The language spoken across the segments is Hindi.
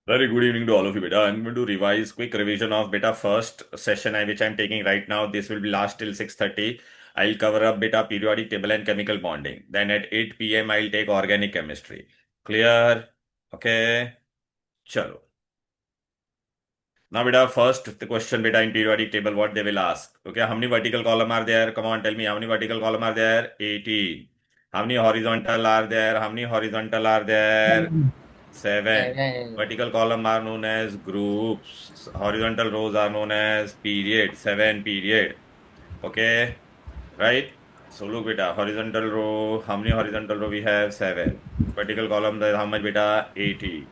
Very good evening to all of you, beta. I'm going to revise quick revision of beta first session which I'm taking right now. This will be last till 6:30. I'll cover up beta periodic table and chemical bonding. Then at 8 p.m. I'll take organic chemistry. Clear? Okay. Chalo. Now, beta, first the question beta in periodic table, what they will ask. Okay, how many vertical column are there? Come on, tell me how many vertical column are there? 18. How many horizontal are there? How many horizontal are there? 7. Seven. Vertical column are known as groups. Horizontal rows are known as period. 7 period. Okay, right? So look beta, horizontal row. How many horizontal row we have? 7. Vertical column, there how much beta? 80.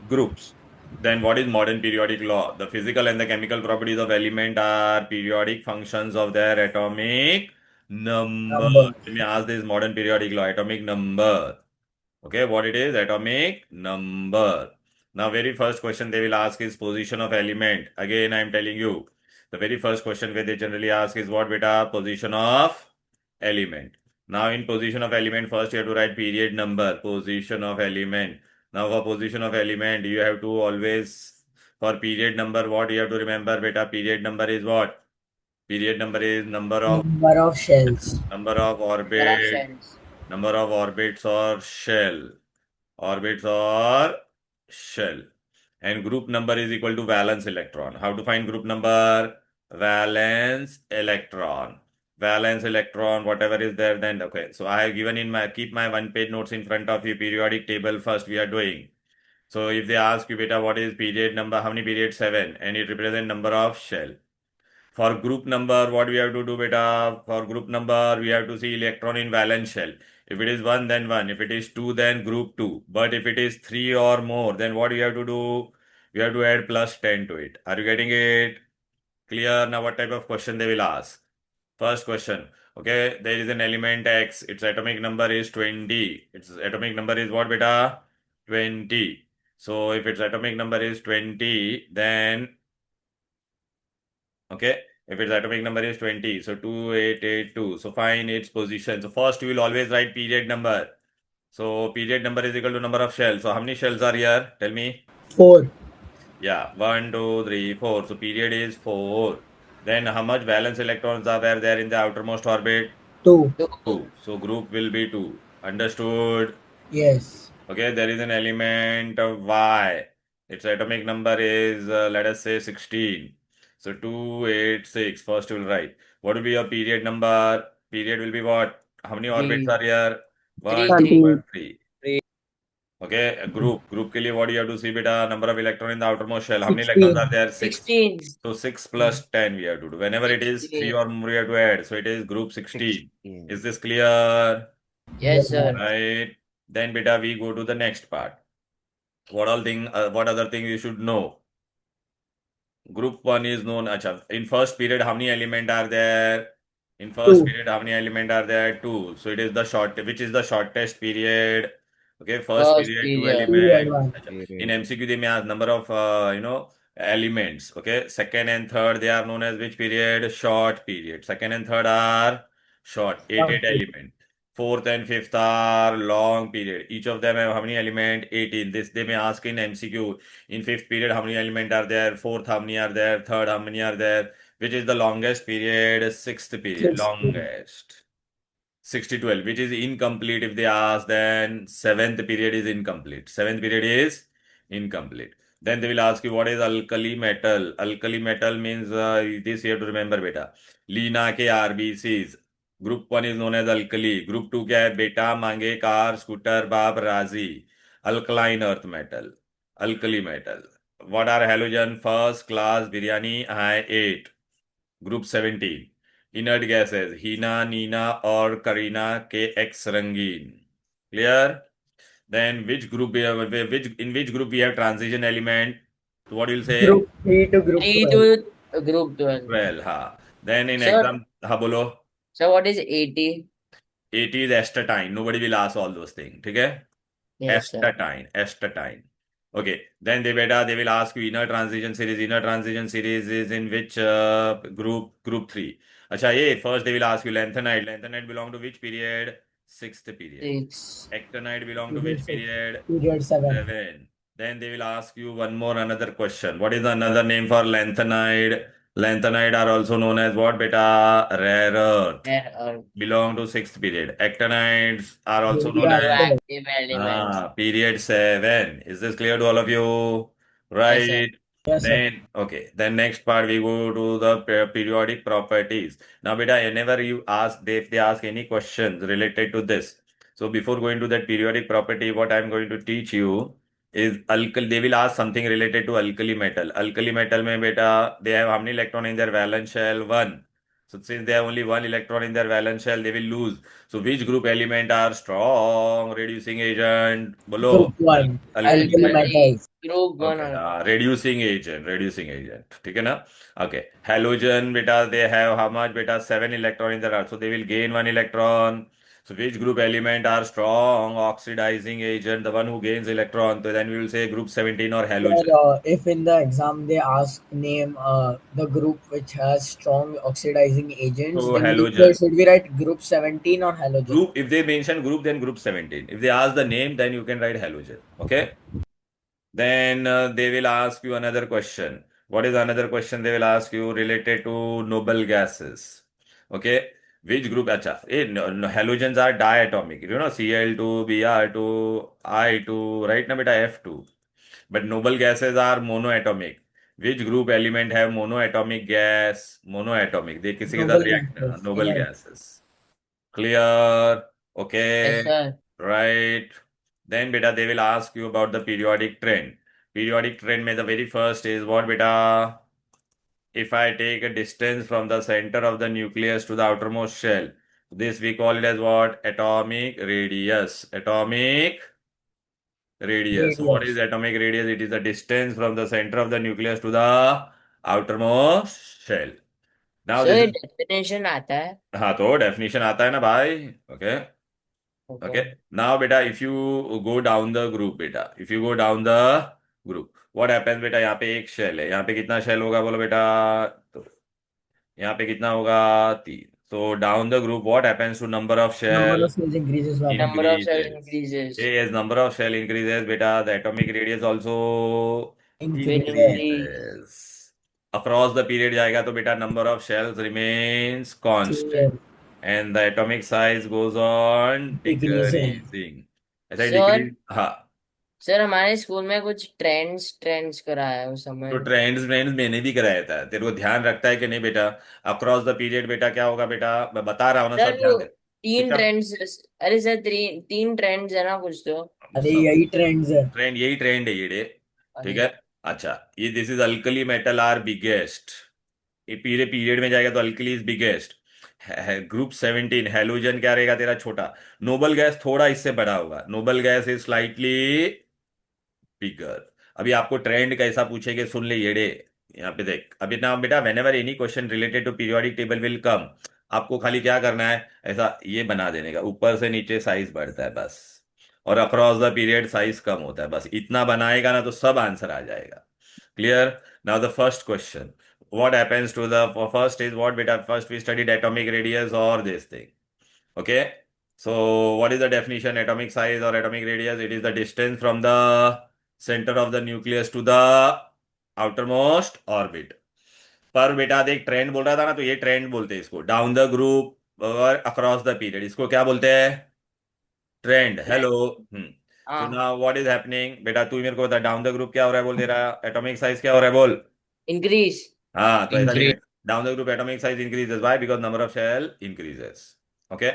Groups. Then what is modern periodic law? The physical and the chemical properties of element are periodic functions of their atomic number. Number. Let me ask this modern periodic law, atomic number. Okay, what it is? Atomic number. Now, very first question they will ask is position of element. Again, I am telling you, the very first question where they generally ask is what beta? Position of element. Now, in position of element, first you have to write period number, position of element. Now, for position of element, you have to always, for period number, what you have to remember beta? Period number is what? Period number is Number of shells. number of There are orbit, shells. number of orbits or shell. Orbits or shell. And group number is equal to valence electron. How to find group number? Valence electron. Valence electron, whatever is there, then okay. So I have given in my keep my 1 page notes in front of you. Periodic table first we are doing. So if they ask you, beta, what is period number? How many period? 7, and it represents number of shell. For group number, what we have to do, beta? For group number, we have to see electron in valence shell. If it is 1, then 1. If it is 2, then group 2. But if it is 3 or more, then what we have to do? We have to add plus 10 to it. Are you getting it? Clear? Now, what type of question they will ask? First question. Okay, there is an element X. Its atomic number is 20. Its atomic number is what, beta? 20. So, if its atomic number is 20, then okay, if its atomic number is 20, so 2882. So find its position. So first we will always write period number. So period number is equal to number of shells. So how many shells are here? Tell me. 4. Yeah, 1, 2, 3, 4. So period is 4. Then how much valence electrons are there in the outermost orbit? 2. 2. 2. So group will be 2. Understood? Yes. Okay, there is an element of Y. Its atomic number is, let us say, 16. So 286. First you will write. What will be your period number? Period will be what? How many orbits 3. are here? 1, 3. 2, 3. 30. and 3. Okay, a group. Group के लिए what you have to see beta? Number of electron in the outermost shell. How many electrons are 16. there? 6. 16. So 6 plus 10 we have to do. Whenever it is 3 16. or more, we have to add. So it is group 16. Is 16. this clear? Yes, Yes. sir. Right. Then beta we go to the next part. What other thing you should know? Group 1 is known. Acha, in first period, how many element are there? In first 2. period, how many element are there? 2. So it is the which is the shortest period? Okay, first First period, 2 period. 2 and element. 1. Acha. In Period. MCQ, they may ask number of, elements. Okay, second and third, they are known as which period? Short period. Second and third are short, 8 Short. element. Fourth and fifth are long period. Each of them have how many element? 18. This they may ask in MCQ. In fifth period, how many element are there? Fourth, how many are there? Third, how many are there? Which is the longest period? Sixth period. 16. Longest. 6 to 12, which is incomplete if they ask, then seventh period is incomplete. Seventh period is incomplete. Then they will ask you what is alkali metal. Alkali metal means this you have to remember beta. Leena के RBCs. Group 1 is known as alkali. Group 2 क्या है बेटा? मांगे कार स्कूटर बाप राजी. Alkaline earth metal. Alkali metal. What are halogen? First class biryani I ate. Group 17. Inert gases. Hina, Nina, or Karina के X रंगीन. Clear? Then which group we have, in which group we have transition element? So what will say? Group 3 to group 3 12. to group 12. 12. हाँ. Then in Sir, exam, हाँ बोलो. sir, what is 80? 80 is astatine. Nobody will ask all those things. ठीक है? Yes, sir. Astatine. Okay. Then they will ask you inner transition series. Inner transition series is in which group? Group 3. Acha, first they will ask you lanthanide. Lanthanide belong to which period? Sixth period. 6. Actinide belong to Period which 6. period? Period 7. 7. Then they will ask you another question. What is another name for lanthanide? Lanthanide are also known as what, beta? Rare earth. Rare earth. Belong to sixth period. Actinides are also known as Radioactive elements. period 7. Is this clear to all of you? Yes, sir. Right. Yes, sir. Then, okay. Then next part we go to the periodic properties. Now, beta, whenever you ask, if they ask any questions related to this. So before going to that periodic property, what I'm going to teach you is alkali. They will ask something related to alkali metal. Alkali metal mein beta, they have how many electron in their valence shell? One. So since they have only one electron in their valence shell, they will lose. So which group element are strong reducing agent? Bolo. Group 1. Alkali Alkali metal. metals. Group 1 Okay, alcohol. reducing agent. ठीक है ना? Okay, halogen beta they have how much beta? 7 electron in their earth, so they will gain 1 electron. So which group element are strong oxidizing agent? The one who gains electron. So then we will say group 17 or Sir, halogen. if in the exam they ask name the group which has strong oxidizing agents, So then halogen. should we write group 17 or halogen? Group, if they mention group, then group 17. If they ask the name, then you can write halogen. Okay. Then they will ask you another question. What is another question they will ask you related to noble gases? Okay. Which group? Acha. Halogens are diatomic. You know, Cl2, Br2, I2, right now, beta F2. But noble gases are monoatomic. Which group element have monoatomic gas? Monoatomic. They किसी के साथ Noble react gases. noble Yeah. gases. Clear? Yes, Okay. sir. Right. Then beta they will ask you about the periodic trend. Periodic trend में the very first is what beta? If I take a distance from the center of the nucleus to the outermost shell, this we call it as what? Atomic radius. Atomic radius. So what is Radius. atomic radius? It is the distance from the center of the nucleus to the outermost shell. Now So this ये is definition आता है. हाँ तो डेफिनेशन आता है ना भाई. Okay. Okay. Okay. Now, beta, if you go down the group, beta, if you go down the group, what happens, बेटा यहाँ पे एक शेल है. यहाँ पे कितना शेल होगा बोलो बेटा? तो यहाँ पे कितना होगा? 3. So down the group, what happens to number of Number shell? of cells increases by 1. Number of cells Increases. increases. As number of shell increases, beta, the atomic radius also Will Increases. increase. increases. Across the period जाएगा तो बेटा number of shells remains constant. Same. And the atomic size goes on Decreasing. decreasing. ऐसा ही सर डिक्रीज. हाँ. सर हमारे स्कूल में कुछ ट्रेंड्स ट्रेंड्स कराया है उस तो समय. ट्रेंड्स ट्रेंड्स मैंने भी कराया था. तेरे को ध्यान रखता है कि नहीं बेटा? अक्रॉस द पीरियड बेटा क्या होगा बेटा? मैं बता रहा हूँ ना, सर सब वो ध्यान दे. तीन बेटा ट्रेंड्स. अरे सर तीन ट्रेंड्स है ना कुछ तो. अरे सब यही ट्रेंड्स है. ट्रेंड, यही ट्रेंड है ये डे. ठीक अरे है. अच्छा, ये this is alkali metal are biggest. ये पूरे पीरियड में जाएगा तो alkali is biggest. Group 17 halogen क्या रहेगा तेरा? छोटा. नोबल गैस थोड़ा इससे बड़ा होगा. नोबल गैस इज स्लाइटली बिगर. अभी आपको ट्रेंड कैसा पूछेंगे सुन ले येड़े. यहाँ पे देख अभी ना बेटा, whenever any question related to periodic table will come, आपको खाली क्या करना है, ऐसा ये बना देने का. ऊपर से नीचे साइज बढ़ता है बस, और अक्रॉस द पीरियड साइज कम होता है बस. इतना बनाएगा ना तो सब आंसर आ जाएगा. Clear? Now the first question. what happens to the first is what beta? First we studied atomic radius or this thing. Okay. So what is the definition? Atomic size or atomic radius? It is the distance from the center of the nucleus to the outermost orbit. पर बेटा देख, ट्रेंड बोल रहा था ना, तो ये ट्रेंड बोलते हैं इसको. डाउन द ग्रुप और अक्रॉस द पीरियड, इसको क्या बोलते हैं? ट्रेंड. हेलो. सो हाँ. नाउ व्हाट इज हैपनिंग बेटा? तू मेरे को बता, डाउन द ग्रुप क्या हो रहा है बोल. दे रहा एटॉमिक साइज क्या हो रहा है बोल. इंक्रीज. हाँ तो ऐसा लिखे. Down the group atomic size increases. Why? Because number of shell increases. Okay.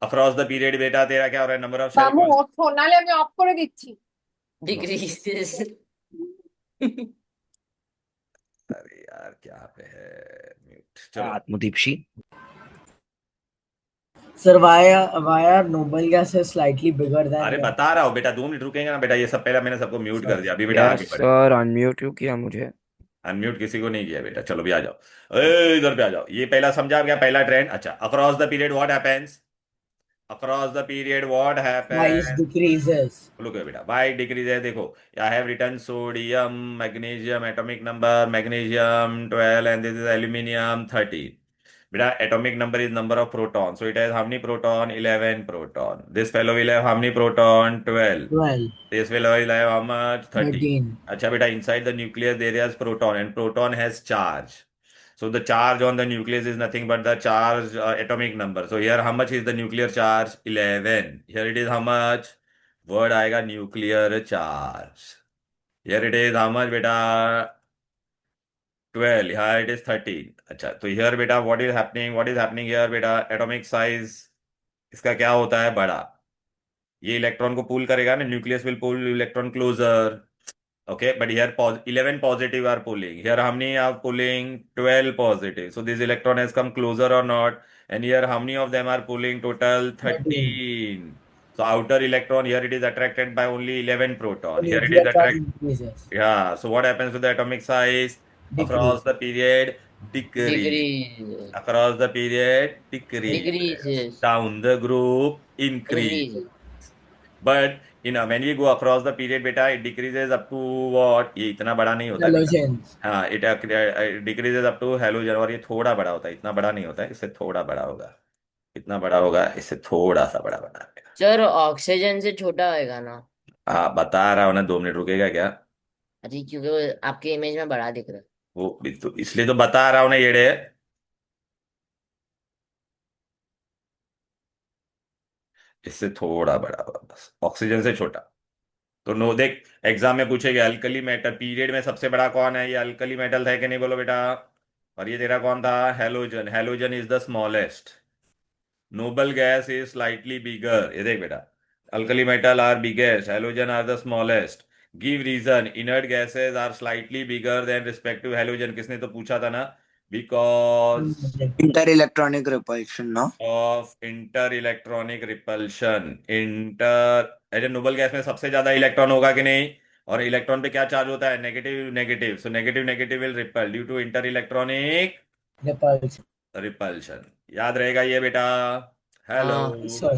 Across the period बेटा तेरा क्या हो रहा है? Number of shell. মামু ওঠো নালে আমি অফ করে দিচ্ছি डिक्रीजेस. अरे यार क्या पे है म्यूट. चलो. आत्मदीप्शी. Sir, why are noble gases slightly bigger than अरे air? बता रहा हूँ बेटा, 2 मिनट रुकेंगे ना बेटा. ये सब पहला मैंने सबको म्यूट कर दिया. अभी बेटा आगे बढ़े. सर अनम्यूट क्यों किया मुझे? अनम्यूट किसी को नहीं किया बेटा. चलो भी आ जाओ. ए, इधर पे आ जाओ. ये पहला समझा क्या? पहला ट्रेंड. अच्छा, across the period what happens? Across the period what Size happens? decreases. Look बेटा, वाई डिक्रीज है. देखो I have written sodium, magnesium, atomic number magnesium 12 and this is aluminium 13. Beta, atomic number is number of protons. So it has how many proton? 11 proton. This fellow will have how many proton? 12. 12, This fellow will have how much? 30. 13. Acha beta, inside the nucleus there is proton and proton has charge. So the charge on the nucleus is nothing but the charge atomic number. So here how much is the nuclear charge? 11. Here it is how much? Word आएगा nuclear charge. Here it is how much beta? 12. Here it is 13. अच्छा तो here बेटा what is happening? What is happening here बेटा? Atomic size इसका क्या होता है? बड़ा. ये इलेक्ट्रॉन को पुल करेगा ना, nucleus will pull electron closer. Okay, but here 11 positive are pulling. Here how many are pulling? 12 positive. So this electron has come closer or not? And here how many of them are pulling? Total 13. 13. So outer electron here it is attracted by only 11 proton. So Here it nuclear is charge attracted. increases. Yeah. So what happens to the atomic size? Across Decrease. the period, decrease. Decrease. Across the period, decrease. Decreases. Down the group, increase. Increase. But when we go across the period beta it decreases up to what? ये इतना बड़ा नहीं होता है बेटा. Halogens. हाँ, it decreases up to halogen. और ये थोड़ा बड़ा होता है, इतना बड़ा नहीं होता है, इससे थोड़ा बड़ा होगा. इतना बड़ा होगा, इससे थोड़ा सा बड़ा बना है. सर ऑक्सीजन से छोटा होएगा ना? हाँ बता रहा हूँ ना, 2 मिनट रुकेगा क्या? अरे क्योंकि वो आपके इमेज में बड़ा दिख रहा है. वो तो इसलिए तो बता रहा हूँ ना येड़े. इससे थोड़ा बड़ा होगा बस, ऑक्सीजन से छोटा. तो नो देख, एग्जाम में पूछेगा अल्कली मेटल पीरियड में सबसे बड़ा कौन है? ये अल्कली मेटल है कि नहीं बोलो बेटा. और ये तेरा कौन था? Halogen. Halogen is the smallest. Noble gas is slightly bigger. ये देख बेटा, alkali metal are biggest, halogen are the smallest. Give reason. Inert gases are slightly bigger than respective halogen. किसने तो पूछा था ना? Because Inter-electronic repulsion, no? Of inter electronic repulsion. अरे नोबल गैस में सबसे ज्यादा इलेक्ट्रॉन होगा कि नहीं? और इलेक्ट्रॉन पे क्या चार्ज होता है? Negative negative. So negative negative will repel due to inter electronic Repulsion. Repulsion. याद रहेगा ये बेटा? हेलो. हाँ. Sir.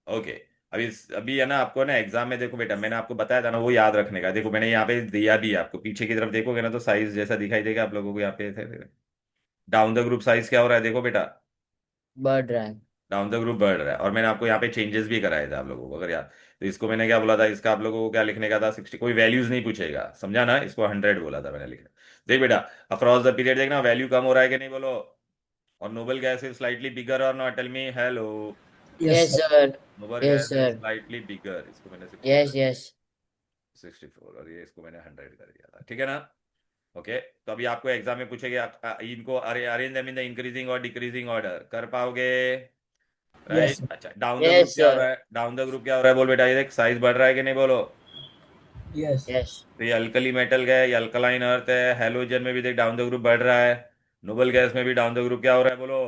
ओके. अभी है ना, आपको ना एग्जाम में देखो बेटा, मैंने आपको बताया था ना वो याद रखने का. देखो मैंने यहाँ पे दिया भी है आपको, पीछे की तरफ देखोगे ना तो साइज जैसा दिखाई देगा आप लोगों को. यहाँ पे डाउन द ग्रुप साइज क्या हो रहा है? देखो बेटा, बढ़ रहा है. डाउन द ग्रुप बढ़ रहा है. और मैंने आपको यहाँ पे चेंजेस भी कराए थे आप लोगों को, अगर याद. तो इसको मैंने क्या बोला था? इसका आप लोगों को क्या लिखने का था? 60. कोई वैल्यूज नहीं पूछेगा, समझा ना? इसको 100 बोला था मैंने लिखना. देख बेटा, अक्रॉस द पीरियड देखना वैल्यू कम हो रहा है कि नहीं बोलो. और noble gas is slightly bigger और not? Tell me. Hello. Yes, yes sir. Sir. Noble yes gas is sir. Slightly bigger. इसको मैंने यस यस. 64 और ये इसको मैंने 100 कर दिया था. ठीक है ना? ओके. तो अभी आपको एग्जाम में पूछेगा इनको arrange them in the increasing और डिक्रीजिंग ऑर्डर. कर पाओगे? Yes, right. sir. अच्छा, डाउन द ग्रुप यस क्या हो सर. रहा है? डाउन द ग्रुप क्या हो रहा है बोल बेटा? ये देख, साइज बढ़ रहा है कि नहीं बोलो. Yes. यस. तो ये अल्कली मेटल है, ये अल्कलाइन अर्थ है. हेलोजन में भी देख डाउन द ग्रुप बढ़ रहा है. नोबल गैस में भी डाउन द ग्रुप क्या हो रहा है बोलो?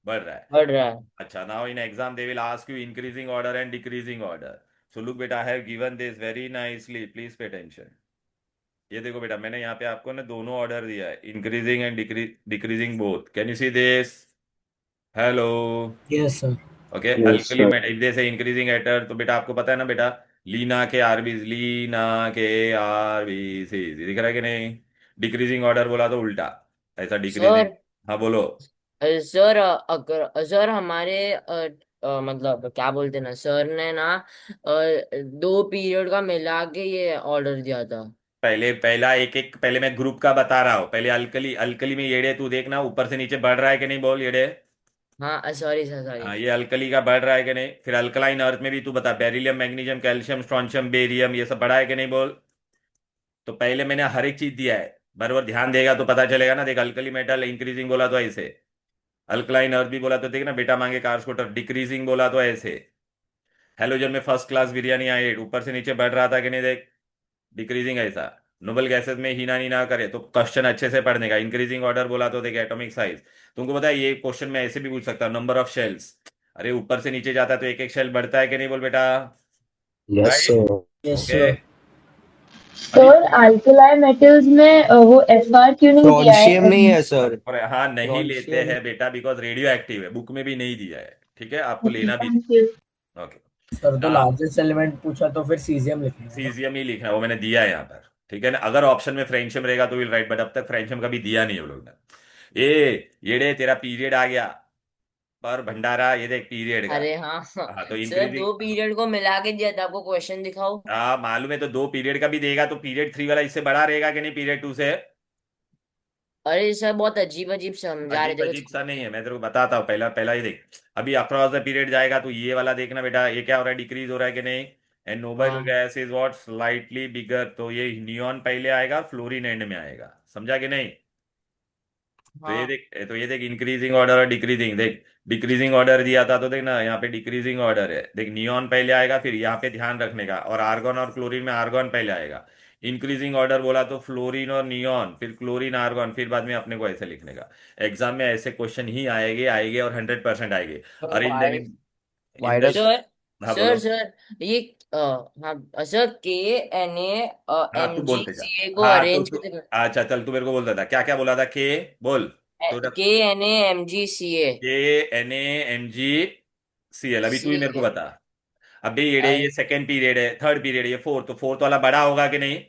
बढ़ रहा है. बढ़ रहा है. अच्छा, now in exam they will ask you increasing order and decreasing order. So look बेटा, I have given this very nicely, please pay attention. ये देखो बेटा, मैंने यहाँ पे आपको ना दोनों ऑर्डर दिया है, increasing and decreasing both. Can you see this? Hello. Yes, sir. Okay. Yes, alkali sir. Metal जैसे इंक्रीजिंग एटर, तो बेटा आपको पता है ना बेटा, लीना के आरबीज, लीना के आरबीसी दिख रहा है कि नहीं? डिक्रीजिंग ऑर्डर बोला तो उल्टा, ऐसा डिक्रीजिंग. सर. हाँ बोलो. सर अगर सर हमारे मतलब क्या बोलते ना, सर ने ना 2 पीरियड का मिला के ये ऑर्डर दिया था. पहला एक एक, पहले मैं ग्रुप का बता रहा हूँ. पहले अल्कली. अल्कली में येड़े तू देखना ऊपर से नीचे बढ़ रहा है कि नहीं बोल येड़े. हाँ सॉरी सर सॉरी. हाँ, ये अल्कली का बढ़ रहा है कि नहीं? फिर अल्कलाइन अर्थ में भी तू बता, beryllium, magnesium, calcium, strontium, barium, ये सब बढ़ा है कि नहीं बोल. तो पहले मैंने हर एक चीज दिया है, बराबर ध्यान देगा तो पता चलेगा ना. देख, अल्कली मेटल इंक्रीजिंग बोला तो ऐसे, अल्कलाइन अर्थ भी बोला तो देख ना बेटा मांगे कार स्कूटर, डिक्रीजिंग बोला तो ऐसे. हेलोजन में फर्स्ट क्लास बिरयानी आई, ऊपर से नीचे बढ़ रहा था कि नहीं? देख, डिक्रीजिंग ऐसा. नोबल गैसेस में हीना नीना करे तो क्वेश्चन अच्छे से पढ़ने का. इंक्रीजिंग ऑर्डर बोला तो देख, एटॉमिक साइज. तुमको पता है ये क्वेश्चन में ऐसे भी पूछ सकता हूँ, नंबर ऑफ शेल्स. अरे ऊपर से नीचे जाता है तो एक एक शेल बढ़ता है कि नहीं बोल बेटा? Yes, right. sir. Yes, okay. sir. Sir alkali metals में वो एफआर क्यों नहीं दिया है? Strontium नहीं है सर. और हाँ, नहीं लेते Strontium. हैं बेटा, बिकॉज रेडियो एक्टिव है. बुक में भी नहीं दिया है. ठीक है, आपको लेना भी. Thank you. ओके. Sir, तो हाँ, लार्जेस्ट एलिमेंट पूछा तो फिर सीजियम लिखना है ना? सीजियम ही लिखना है, वो मैंने दिया है यहाँ पर. ठीक है ना? अगर ऑप्शन में फ्रेंशियम रहेगा तो विल राइट, बट अब तक फ्रेंशियम का भी दिया नहीं है वो लोग ने. येड़े तेरा पीरियड आ गया पर भंडारा, ये देख पीरियड का। अरे हाँ हाँ तो सर, इंक्रीजिंग। 2 पीरियड को मिला के दिया था आपको, क्वेश्चन दिखाओ। हाँ मालूम है, तो 2 पीरियड का भी देगा तो पीरियड 3 वाला इससे बड़ा रहेगा कि नहीं पीरियड 2 से? अरे सर बहुत अजीब अजीब समझा रहे अजीब थे अजीब कुछ। सा नहीं है, मैं तेरे को बताता हूँ। पहला पहला ये देख, अभी अक्रॉस द पीरियड जाएगा तो ये वाला देखना बेटा, ये क्या हो रहा है, डिक्रीज हो रहा है कि नहीं। एंड नोबल हाँ गैस इज व्हाट, स्लाइटली बिगर, तो ये नियॉन पहले आएगा, फ्लोरीन एंड में आएगा, समझा कि नहीं। हाँ तो ये देख इंक्रीजिंग ऑर्डर और डिक्रीजिंग, देख डिक्रीजिंग ऑर्डर दिया था तो देख ना, यहाँ पे डिक्रीजिंग ऑर्डर है, देख नियॉन पहले आएगा, फिर यहाँ पे ध्यान रखने का, और आर्गन और क्लोरीन में आर्गन पहले आएगा। इंक्रीजिंग ऑर्डर बोला तो फ्लोरीन और नियॉन, फिर क्लोरीन आर्गन, फिर बाद में अपने को ऐसे लिखने का। एग्जाम में ऐसे क्वेश्चन ही आएंगे आएंगे और 100% आएंगे। सर और in the why in why the does sir. हाँ सर बोलो। सर ये हाँ सर, KNA हाँ तू बोलते जा। MgCA को हाँ तो अरेंज तू, कैसे अच्छा चल, तू मेरे को बोलता था क्या क्या बोला था, के बोल। तो KNA MgCA KNaMgCl, अभी तू ही मेरे को CA। बता। अभी ये सेकंड पीरियड है, थर्ड पीरियड, ये फोर्थ, तो फोर्थ वाला बड़ा होगा कि नहीं।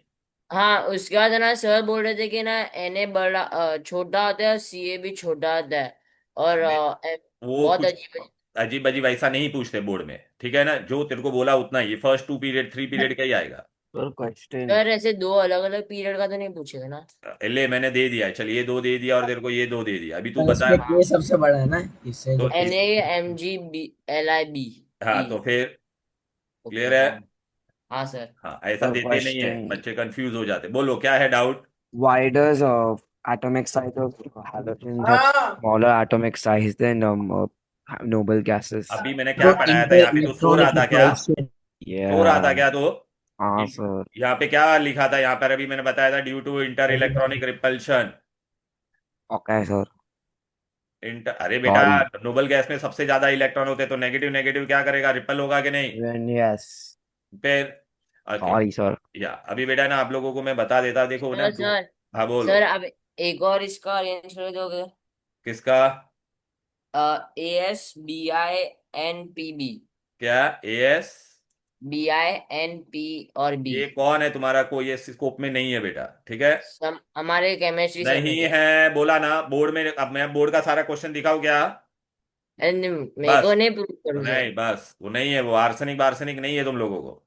हाँ उसके बाद है ना, सर बोल रहे थे कि ना NA बड़ा छोटा होता है और CA भी छोटा होता है। और अरे वो बहुत कुछ अजीब अजीब। अजीब अजीब ऐसा नहीं पूछते बोर्ड में, ठीक है ना, जो तेरे को बोला उतना ही, फर्स्ट 2 पीरियड 3 पीरियड का ही आएगा। सर क्वेश्चन सर ऐसे 2 अलग अलग पीरियड का तो नहीं पूछेगा ना। ले मैंने दे दिया, चल ये 2 दे दिया और तेरे को ये 2 दे दिया, अभी तू तो बता। इसमें हाँ के सबसे बड़ा है ना, इससे तो जो इस NaMgLIB। हाँ तो फिर ओके क्लियर है। हाँ। हाँ सर। हाँ ऐसा सर देते नहीं है, क्वेश्चन बच्चे कंफ्यूज हो जाते, बोलो क्या है doubt. why does atomic size of halogens have हाँ smaller atomic size than noble gases? अभी मैंने क्या तो पढ़ाया था, यहाँ पे तो सो रहा इंटर-इलेक्ट्रॉनिक था क्या, रिपल्शन। सो रहा था Yeah, क्या तो। हाँ इन- सर। यहाँ पे क्या लिखा था, यहाँ पर अभी मैंने बताया था, due to inter electronic repulsion. Okay sir, inter, अरे बेटा, सॉरी। नोबल गैस में सबसे ज्यादा इलेक्ट्रॉन होते हैं, तो नेगेटिव नेगेटिव क्या करेगा, रिपल होगा कि नहीं। यस, फिर ओके। Sorry sir. या अभी बेटा ना आप लोगों को मैं बता देता, देखो ना सर दो। सर हाँ बोलो। सर अब एक और इसका अरेंज कर दोगे। किसका? ASBINPB। क्या एएस? BINP और B। ये कौन है तुम्हारा, कोई ये स्कोप में नहीं है बेटा, ठीक है। सम हमारे केमिस्ट्री सर ने नहीं दिया। है बोला ना बोर्ड में, अब मैं बोर्ड का सारा क्वेश्चन दिखाऊं क्या। एंड मेरे को बस नहीं प्रूव करो सर। नहीं, बस वो नहीं है, वो आर्सेनिक बार्सेनिक नहीं है तुम लोगों को।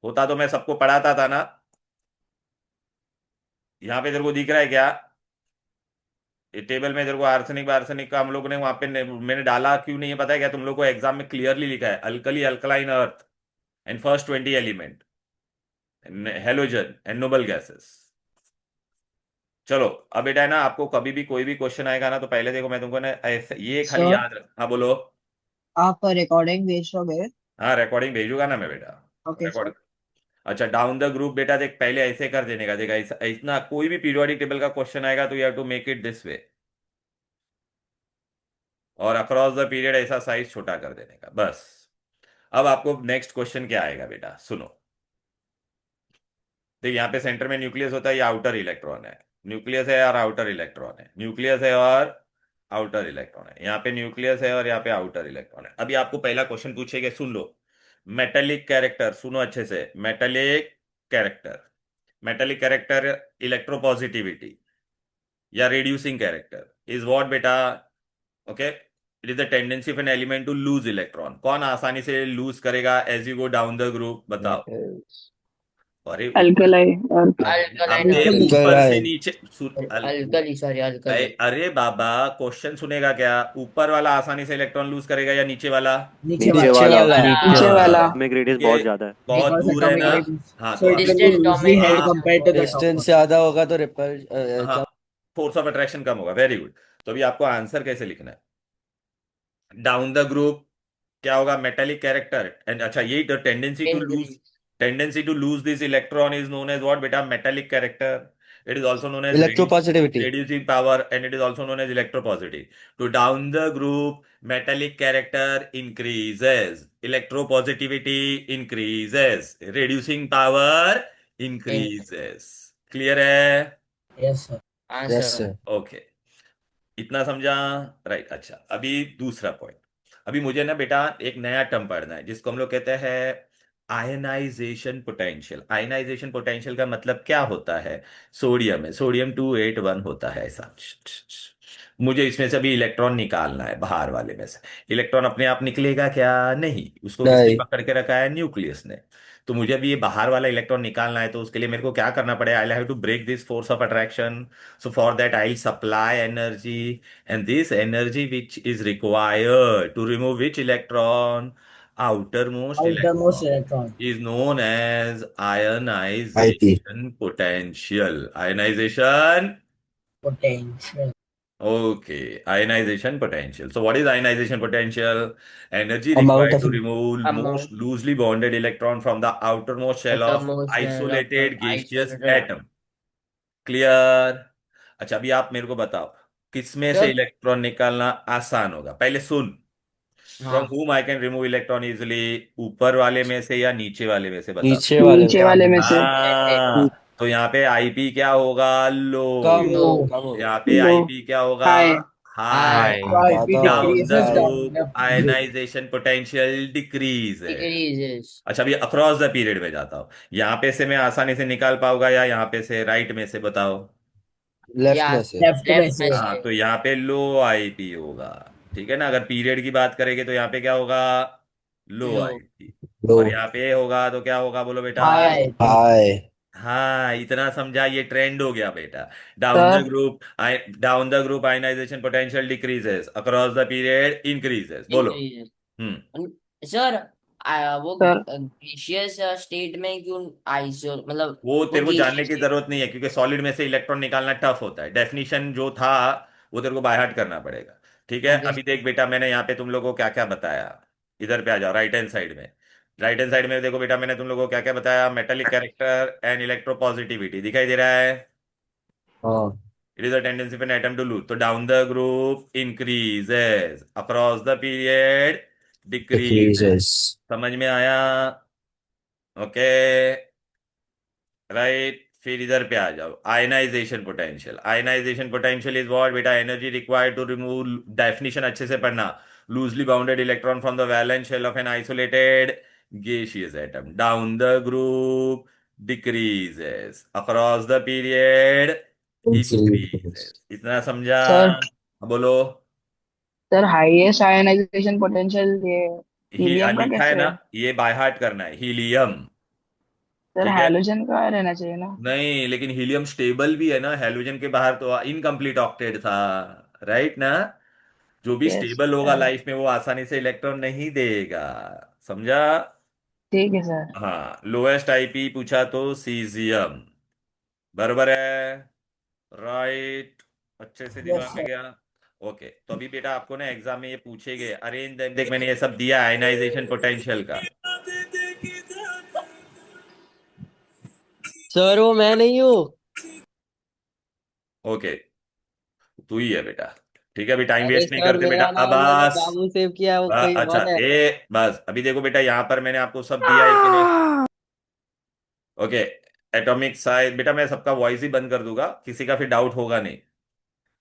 होता तो मैं सबको पढ़ाता था ना। यहाँ पे तेरे को दिख रहा है क्या, ये टेबल में तेरे को आर्सेनिक बार्सेनिक का हम लोग ने वहां पे मैंने डाला क्यों नहीं है पता है क्या, तुम लोग को एग्जाम में क्लियरली लिखा है, alkali alkaline earth and first 20 element, halogen and noble gases. चलो अब बेटा है ना, आपको कभी भी कोई भी क्वेश्चन आएगा ना, तो पहले देखो मैं तुमको ना ऐसे ये खाली सर याद रख, हाँ बोलो। आप रिकॉर्डिंग भेज दोगे? हाँ रिकॉर्डिंग भेजूंगा ना मैं बेटा, ओके रिकॉर्ड। सर। अच्छा डाउन द ग्रुप बेटा देख, पहले ऐसे कर देने का, देख ऐसा इतना कोई भी पीरियोडिक टेबल का क्वेश्चन आएगा तो you have to make it this way, और अक्रॉस द पीरियड ऐसा साइज छोटा कर देने का बस। अब आपको नेक्स्ट क्वेश्चन क्या आएगा बेटा, सुनो। देख यहाँ पे सेंटर में न्यूक्लियस होता है, ये आउटर इलेक्ट्रॉन है, न्यूक्लियस है और आउटर इलेक्ट्रॉन है, न्यूक्लियस है और आउटर इलेक्ट्रॉन है, यहाँ पे न्यूक्लियस है और यहाँ पे आउटर इलेक्ट्रॉन है। अभी आपको पहला क्वेश्चन पूछेगा, सुन लो। मेटेलिक कैरेक्टर, सुनो अच्छे से, metallic character, metallic character electropositivity या रिड्यूसिंग कैरेक्टर इज व्हाट बेटा। Okay, it is the tendency of an element to lose electron, कौन आसानी से लूज करेगा as you go down the group, बताओ। Metals. अरे ऊपर, अल्कलाई और अब अल्कलाइन देख अर्थ। ऊपर से Alkaline. नीचे अल्कली सॉरी अल्कली। अरे बाबा, क्वेश्चन सुनेगा क्या, ऊपर वाला आसानी से इलेक्ट्रॉन लूज करेगा या नीचे वाला। नीचे नीचे वाला। वाला. नीचे वाला। एटॉमिक रेडियस ये बहुत ज्यादा है। बहुत Because दूर है atomic ना। radius, हाँ so तो it will Distant be loosely atomic held radius compared to the top distance one. ज्यादा होगा तो रिपल हाँ, फोर्स ऑफ अट्रैक्शन कम होगा, वेरी गुड। तो अभी आपको आंसर कैसे लिखना है, डाउन द ग्रुप क्या होगा, मेटेलिक कैरेक्टर एंड, अच्छा यही तो increase। Tendency to lose this electron is known as what बेटा, metallic character. It is also known as electropositivity. reducing power and it is also known as electropositivity. To down the group, metallic character increases, electropositivity increases, reducing power increases. Clear है? Yes, sir. हाँ यस सर। सर. ओके, इतना समझा, राइट। अच्छा अभी दूसरा पॉइंट, अभी मुझे ना बेटा एक नया टर्म पढ़ना है जिसको हम लोग कहते हैं आयनाइजेशन पोटेंशियल। आयनाइजेशन पोटेंशियल का मतलब क्या होता है, सोडियम है, सोडियम 281 होता है ऐसा। मुझे इसमें से अभी इलेक्ट्रॉन निकालना है बाहर वाले में से। इलेक्ट्रॉन अपने आप निकलेगा क्या? नहीं, उसको किसने नहीं। पकड़ के रखा है? न्यूक्लियस ने। तो मुझे अभी ये बाहर वाला इलेक्ट्रॉन निकालना है, तो उसके लिए मेरे को क्या करना पड़ेगा? I have to break this force of attraction. So for that I will supply energy, and this energy which is required to remove which electron? Outermost outermost electron electron is known as IP. ionization potential. Ionization. potential. Okay, ionization potential. So, what is ionization potential? Energy amount required of to remove most amount loosely bonded electron from the outermost shell of uttermost shell of the isolated gaseous isolated atom. atom. Clear? अच्छा, अभी आप मेरे को बताओ, किसमें से सर इलेक्ट्रॉन निकालना आसान होगा? पहले सुन। फ्रॉम हाँ, whom I can remove electron easily? ऊपर वाले में से या नीचे वाले में से? बताओ। नीचे वाले नीचे वाले में से। हाँ, तो यहाँ पे आईपी क्या होगा? लो। कम लो कम होगा। यहाँ पे लो। आईपी क्या होगा? High. High. High So IP ज्यादा down the decreases high. down group the period. Ionization potential decrease है। decreases. अच्छा, अभी अक्रॉस द पीरियड में जाता हूँ। यहाँ पे से मैं आसानी से निकाल पाऊंगा या यहाँ पे से? राइट में से बताओ। लेफ्ट या में से। Left में लेफ्ट में से. हाँ, से. तो यहाँ पे लो आईपी होगा। ठीक है ना? अगर पीरियड की बात करेंगे तो यहाँ पे क्या होगा? लो लो आईपी। लो। और यहाँ पे होगा तो क्या होगा? बोलो बेटा। High high. IP. हाई। हाँ, इतना समझा? ये ट्रेंड हो गया बेटा। Sir down the group ionization potential decreases, across the period increases. बोलो। increases. हम्म। सर वो सर गैसियस स्टेट में क्यों आइसो मतलब वो वो तेरे को जानने गैसियस की स्टेट. जरूरत नहीं है, क्योंकि सॉलिड में से इलेक्ट्रॉन निकालना टफ होता है। डेफिनेशन जो था वो तेरे को बाय हार्ट करना पड़ेगा। ठीक है, ओके अभी देख बेटा, मैंने यहाँ पे तुम लोगों को क्या क्या बताया। इधर पे आ जाओ, राइट हैंड साइड में। राइट हैंड साइड में देखो बेटा, मैंने तुम लोगों को क्या क्या बताया। मेटेलिक कैरेक्टर एंड इलेक्ट्रोपॉजिटिविटी दिखाई दे रहा है। हाँ। It is a tendency of an atom to lose. So down the group increases. Across the period decreases. Decreases. समझ में आया? Okay, right. फिर इधर पे आ जाओ, ionization potential. Ionization potential is what बेटा? Energy required to remove, definition अच्छे से पढ़ना, loosely bounded electron from the valence shell of an isolated gaseous atom. Down the group decreases. Across the period increases. increases. इतना समझा? सर बोलो। सर हाईएस्ट आयनाइजेशन पोटेंशियल ये ही हीलियम का लिखा है कैसे ना, है? ये बाय हार्ट करना है, हीलियम। सर ठीक है। हैलोजन का रहना चाहिए ना? नहीं, लेकिन हीलियम स्टेबल भी है ना, हैलोजन के बाहर तो इनकम्प्लीट ऑक्टेट था। राइट ना? जो भी यस स्टेबल होगा सर। लाइफ में वो आसानी से इलेक्ट्रॉन नहीं देगा। समझा? ठीक है सर। हाँ, लोएस्ट आईपी पूछा तो सीजियम। बरोबर है? राइट। अच्छे से Yes दिमाग में sir. गया। ओके, तो अभी बेटा आपको ना एग्जाम में ये पूछेंगे, अरेंज देख मैंने ये सब दिया आयनाइजेशन पोटेंशियल का। सर वो मैं नहीं हूँ. ओके, तू ही है बेटा। ठीक है, अभी टाइम अरे वेस्ट नहीं सर करते बेटा, मेरा अब नाम मैंने बस। बाबू सेव किया है, वो कोई अच्छा, और है. बस अभी देखो बेटा, यहाँ पर मैंने आपको सब दिया है कि नहीं? ओके, एटॉमिक साइज बेटा, मैं सबका वॉइस ही बंद कर दूंगा, किसी का फिर डाउट होगा नहीं।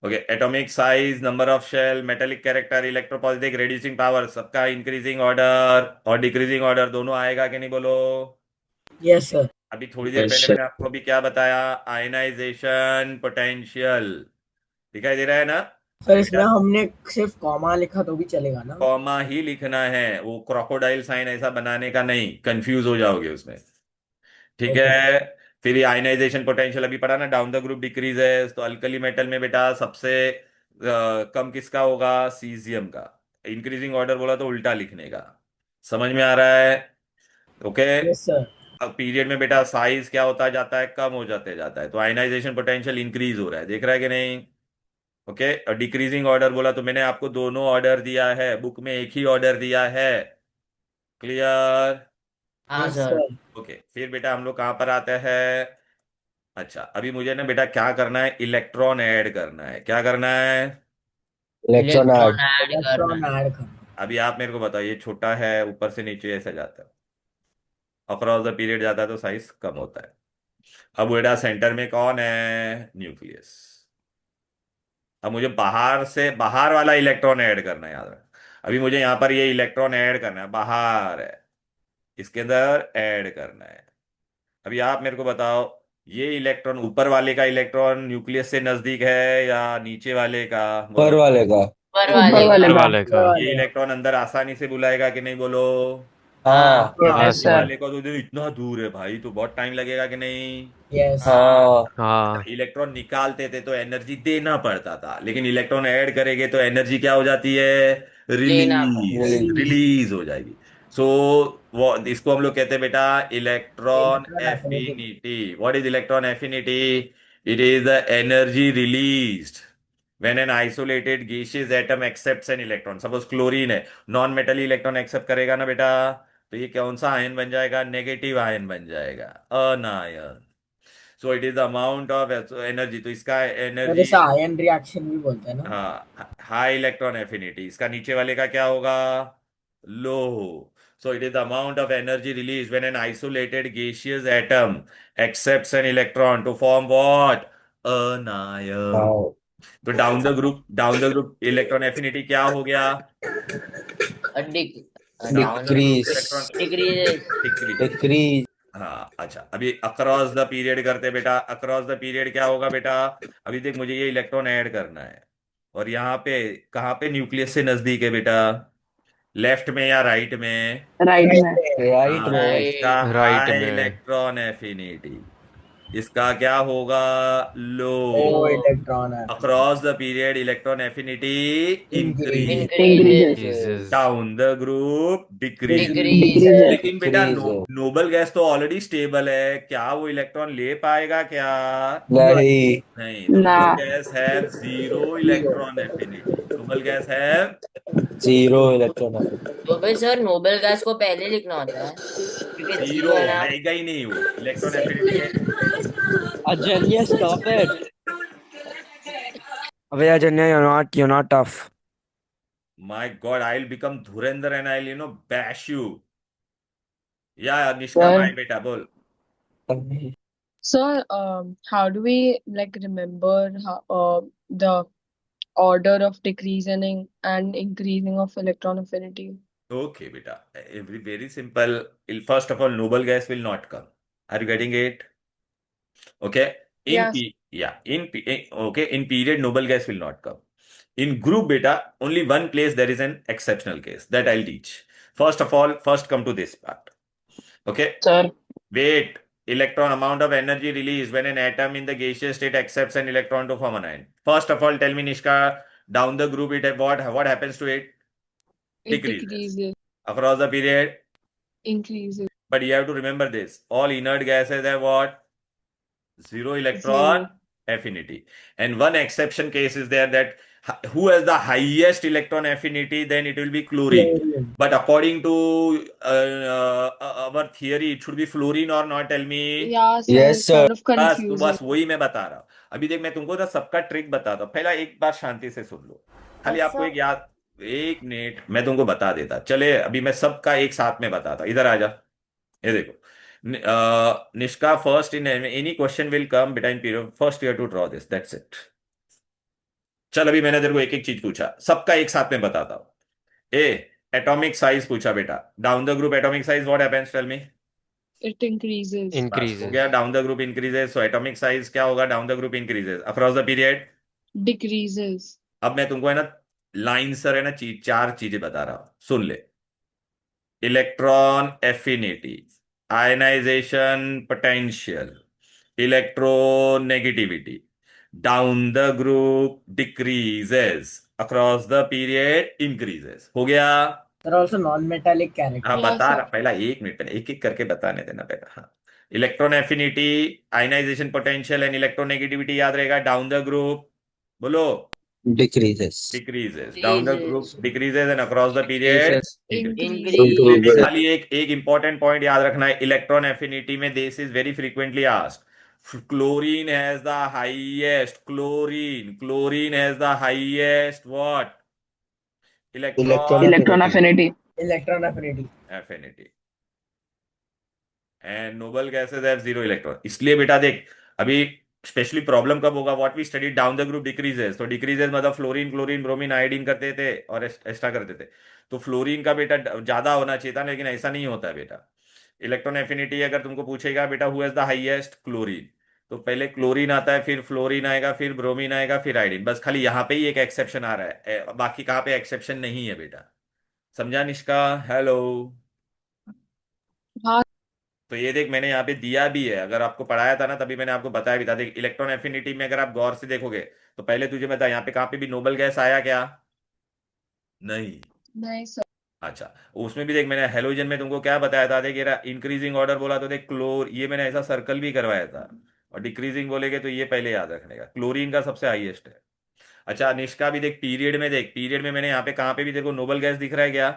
Okay, atomic size, number of shell, metallic character, electropositive, reducing power, सबका इंक्रीजिंग ऑर्डर और डिक्रीजिंग ऑर्डर दोनों आएगा कि नहीं? बोलो। Yes sir. अभी थोड़ी देर पहले मैंने आपको अभी क्या बताया? Ionization potential. दिखाई दे रहा है ना? सर बेटा इसमें हमने सिर्फ कॉमा लिखा तो भी चलेगा ना? कॉमा ही लिखना है, वो क्रोकोडाइल साइन ऐसा बनाने का नहीं, कंफ्यूज हो जाओगे उसमें। ठीक Okay. है। फिर ये आयनाइजेशन पोटेंशियल अभी पढ़ा ना, डाउन द ग्रुप डिक्रीजेस। तो अल्कली मेटल में बेटा सबसे कम किसका होगा? सीजियम का। इंक्रीजिंग ऑर्डर बोला तो उल्टा लिखने का। समझ में आ रहा है? ओके। Yes sir. अब पीरियड में बेटा साइज क्या होता जाता है? कम हो जाते जाता है, तो आयनाइजेशन पोटेंशियल इंक्रीज हो रहा है, देख रहा है कि नहीं? ओके, और डिक्रीजिंग ऑर्डर बोला तो मैंने आपको दोनों ऑर्डर दिया है, बुक में एक ही ऑर्डर दिया है। क्लियर? हाँ Yes सर. sir. ओके, फिर बेटा हम लोग कहाँ पर आते हैं? अच्छा, अभी मुझे ना बेटा क्या करना है? इलेक्ट्रॉन ऐड करना है। क्या करना है? Electron electron add. ऐड करना Electron है. add करना. अभी आप मेरे को बताओ, ये छोटा है, ऊपर से नीचे ऐसा जाता है, अक्रॉस द पीरियड जाता है तो साइज कम होता है। अब बेटा सेंटर में कौन है? न्यूक्लियस। अब मुझे बाहर से बाहर वाला इलेक्ट्रॉन ऐड करना है, याद रख। अभी मुझे यहाँ पर ये इलेक्ट्रॉन ऐड करना है, बाहर है, इसके अंदर ऐड करना है। अभी आप मेरे को बताओ, ये इलेक्ट्रॉन ऊपर वाले का इलेक्ट्रॉन न्यूक्लियस से नजदीक है या नीचे वाले का? पर बोलो। वाले का। ऊपर ऊपर वाले वाले का। का। वाले का। ये इलेक्ट्रॉन अंदर आसानी से बुलाएगा कि नहीं? बोलो। हाँ। हाँ हाँ, यस ऊपर सर। वाले को तो इतना दूर है भाई, तो बहुत टाइम लगेगा कि नहीं? Yes. हाँ हाँ। इलेक्ट्रॉन निकालते थे तो एनर्जी देना पड़ता था, लेकिन इलेक्ट्रॉन ऐड करेंगे तो एनर्जी क्या हो जाती है? लेना रिलीज। Release. रिलीज हो जाएगी। सो वो इसको हम लोग कहते हैं बेटा electron Electron affinity. Affinity. What is electron affinity? It is the energy released when an isolated gaseous atom accepts an electron. Suppose chlorine है, नॉन मेटल इलेक्ट्रॉन एक्सेप्ट करेगा ना बेटा, तो ये कौन सा आयन बन जाएगा? नेगेटिव आयन बन जाएगा, अनायन। सो it is the amount of energy. तो इसका और एनर्जी, इसे आयन रिएक्शन भी बोलते हैं ना? हाँ, हाई इलेक्ट्रॉन एफिनिटी। इसका नीचे वाले का क्या होगा? लो। So it is the amount of energy release when an isolated gaseous atom accepts an electron to form what? Anion. हाँ तो down the group electron affinity क्या हो गया? Down the group decrease electron decreases. Decrease. Decrease हाँ अच्छा, अभी अक्रॉस द पीरियड करते बेटा। अक्रॉस द पीरियड क्या होगा बेटा? अभी देख, मुझे ये इलेक्ट्रॉन ऐड करना है, और यहाँ पे कहाँ पे न्यूक्लियस से नजदीक है बेटा? लेफ्ट में या राइट में? राइट Right में। में. राइट हाँ, तो में इसका राइट। राइट हाई में। Electron affinity. इसका क्या होगा? लो। Oh, low. electron affinity. Across the period electron affinity Increase. Increase. Increases. Jesus. Increases. Down the group decrease. Decreases. Decreases. लेकिन बेटा डिक्रीज नोबल गैस तो ऑलरेडी स्टेबल है, क्या वो इलेक्ट्रॉन ले पाएगा क्या? No. नहीं नहीं, ना। Noble guys have zero Zero. Electron affinity. Noble guys have, zero electron तो भाई सर नोबेल गैस को पहले लिखना होता है क्योंकि जीरो, जीरो है ना। रहेगा ही नहीं वो इलेक्ट्रॉन एफिनिटी है। Ajanya, stop it. अबे अजन्या, you're not tough. My God, I will become Dhurendra and I bash you. या निष्का सर। माय बेटा बोल। So, how do we like remember the order of decreasing and increasing of electron affinity? Okay बेटा, very simple. First of all, noble gas will not come. Are you getting it? Okay. Yes. In period, noble gas will not come. In group beta, only one place there is an exceptional case that I'll teach. First of all, first come to this part. Okay. Sir. Wait. Electron amount of energy released when an atom in the gaseous state accepts an electron to form an ion. First of all, tell me, Nishka, down the group, what happens to it? It Decreases. decreases, Across the period. increases. But you have to remember this. All inert gases have what? Zero electron Zero. affinity. And one exception case is there, that who has the highest electron affinity, then it will be chlorine. Fluorine. But according to our theory, it should be fluorine or not? Tell me. Yeah, sir, Yes, it's sir. kind of बस तो confusing. बस वही मैं बता रहा हूँ। अभी देख, मैं तुमको ना सबका ट्रिक बताता हूँ। पहला एक बार शांति से सुन लो, खाली आपको एक याद, एक मिनट मैं तुमको बता देता। चले, अभी मैं सबका एक साथ में बताता। इधर आ जा, ये देखो। Nishka, first in any question will come between period, first year to draw this, that's it. चल, अभी मैंने तेरे को एक एक चीज पूछा, सबका एक साथ में बताता हूं। ए, एटॉमिक साइज पूछा बेटा। Down the group atomic size what happens? Tell me. It increases. बस हो Increases. गया, down the group increases. So atomic size क्या होगा? Down the group increases. Across the period? Decreases. अब मैं तुमको है ना लाइन सर है ना चार चीजें बता रहा हूं, सुन ले। Electron affinity, ionization potential, electronegativity. Down the group decreases, across the period increases. हो गया? There are also non-metallic characters. हाँ, Yeah, बता sir. रहा, पहला एक मिनट, पहले एक एक करके बताने देना पहला। हाँ, electron affinity, ionization potential and electronegativity याद रहेगा। डाउन द ग्रुप बोलो Decreases. Decreases, down the group Decreases. Decreases and across the period increases. Increases. लेकिन खाली एक इंपॉर्टेंट पॉइंट याद रखना है, इलेक्ट्रॉन एफिनिटी में this is very frequently asked. Chlorine has the highest, chlorine has the highest what? Electron electron electron affinity. Affinity. Electron affinity. Affinity. And noble gases have zero electron. इसलिए बेटा देख, अभी स्पेशली प्रॉब्लम कब होगा? What we study down the group decreases. तो डिक्रीजेस मतलब फ्लोरीन, क्लोरीन, ब्रोमीन, आयोडीन करते थे और एक्स्ट्रा करते थे। तो फ्लोरीन का बेटा ज्यादा होना चाहिए था, लेकिन ऐसा नहीं होता है बेटा। इलेक्ट्रॉन एफिनिटी अगर तुमको पूछेगा बेटा who has the highest, chlorine. तो पहले क्लोरीन आता है, फिर फ्लोरीन आएगा, फिर ब्रोमीन आएगा, फिर आयोडीन। बस खाली यहां पे ही एक एक्सेप्शन आ रहा है, बाकी कहाँ पे एक्सेप्शन नहीं है बेटा। समझा निष्का? हेलो। हाँ तो ये देख मैंने यहाँ पे दिया भी है, अगर आपको पढ़ाया था ना तभी मैंने आपको बताया भी था। देख इलेक्ट्रॉन एफिनिटी में अगर आप गौर से देखोगे तो पहले तुझे बता यहाँ पे कहाँ पे भी नोबल गैस आया क्या? नहीं। नहीं सर। अच्छा, उसमें भी देख मैंने हेलोजन में तुमको क्या बताया था, देख ये इंक्रीजिंग ऑर्डर बोला तो देख क्लोर, ये मैंने ऐसा सर्कल भी करवाया था। और डिक्रीजिंग बोलेगे तो ये पहले याद रखने का, क्लोरीन का सबसे हाईएस्ट है। अच्छा निष्का भी देख पीरियड में, देख पीरियड में मैंने यहाँ पे कहाँ पे भी देखो नोबल गैस दिख रहा है क्या?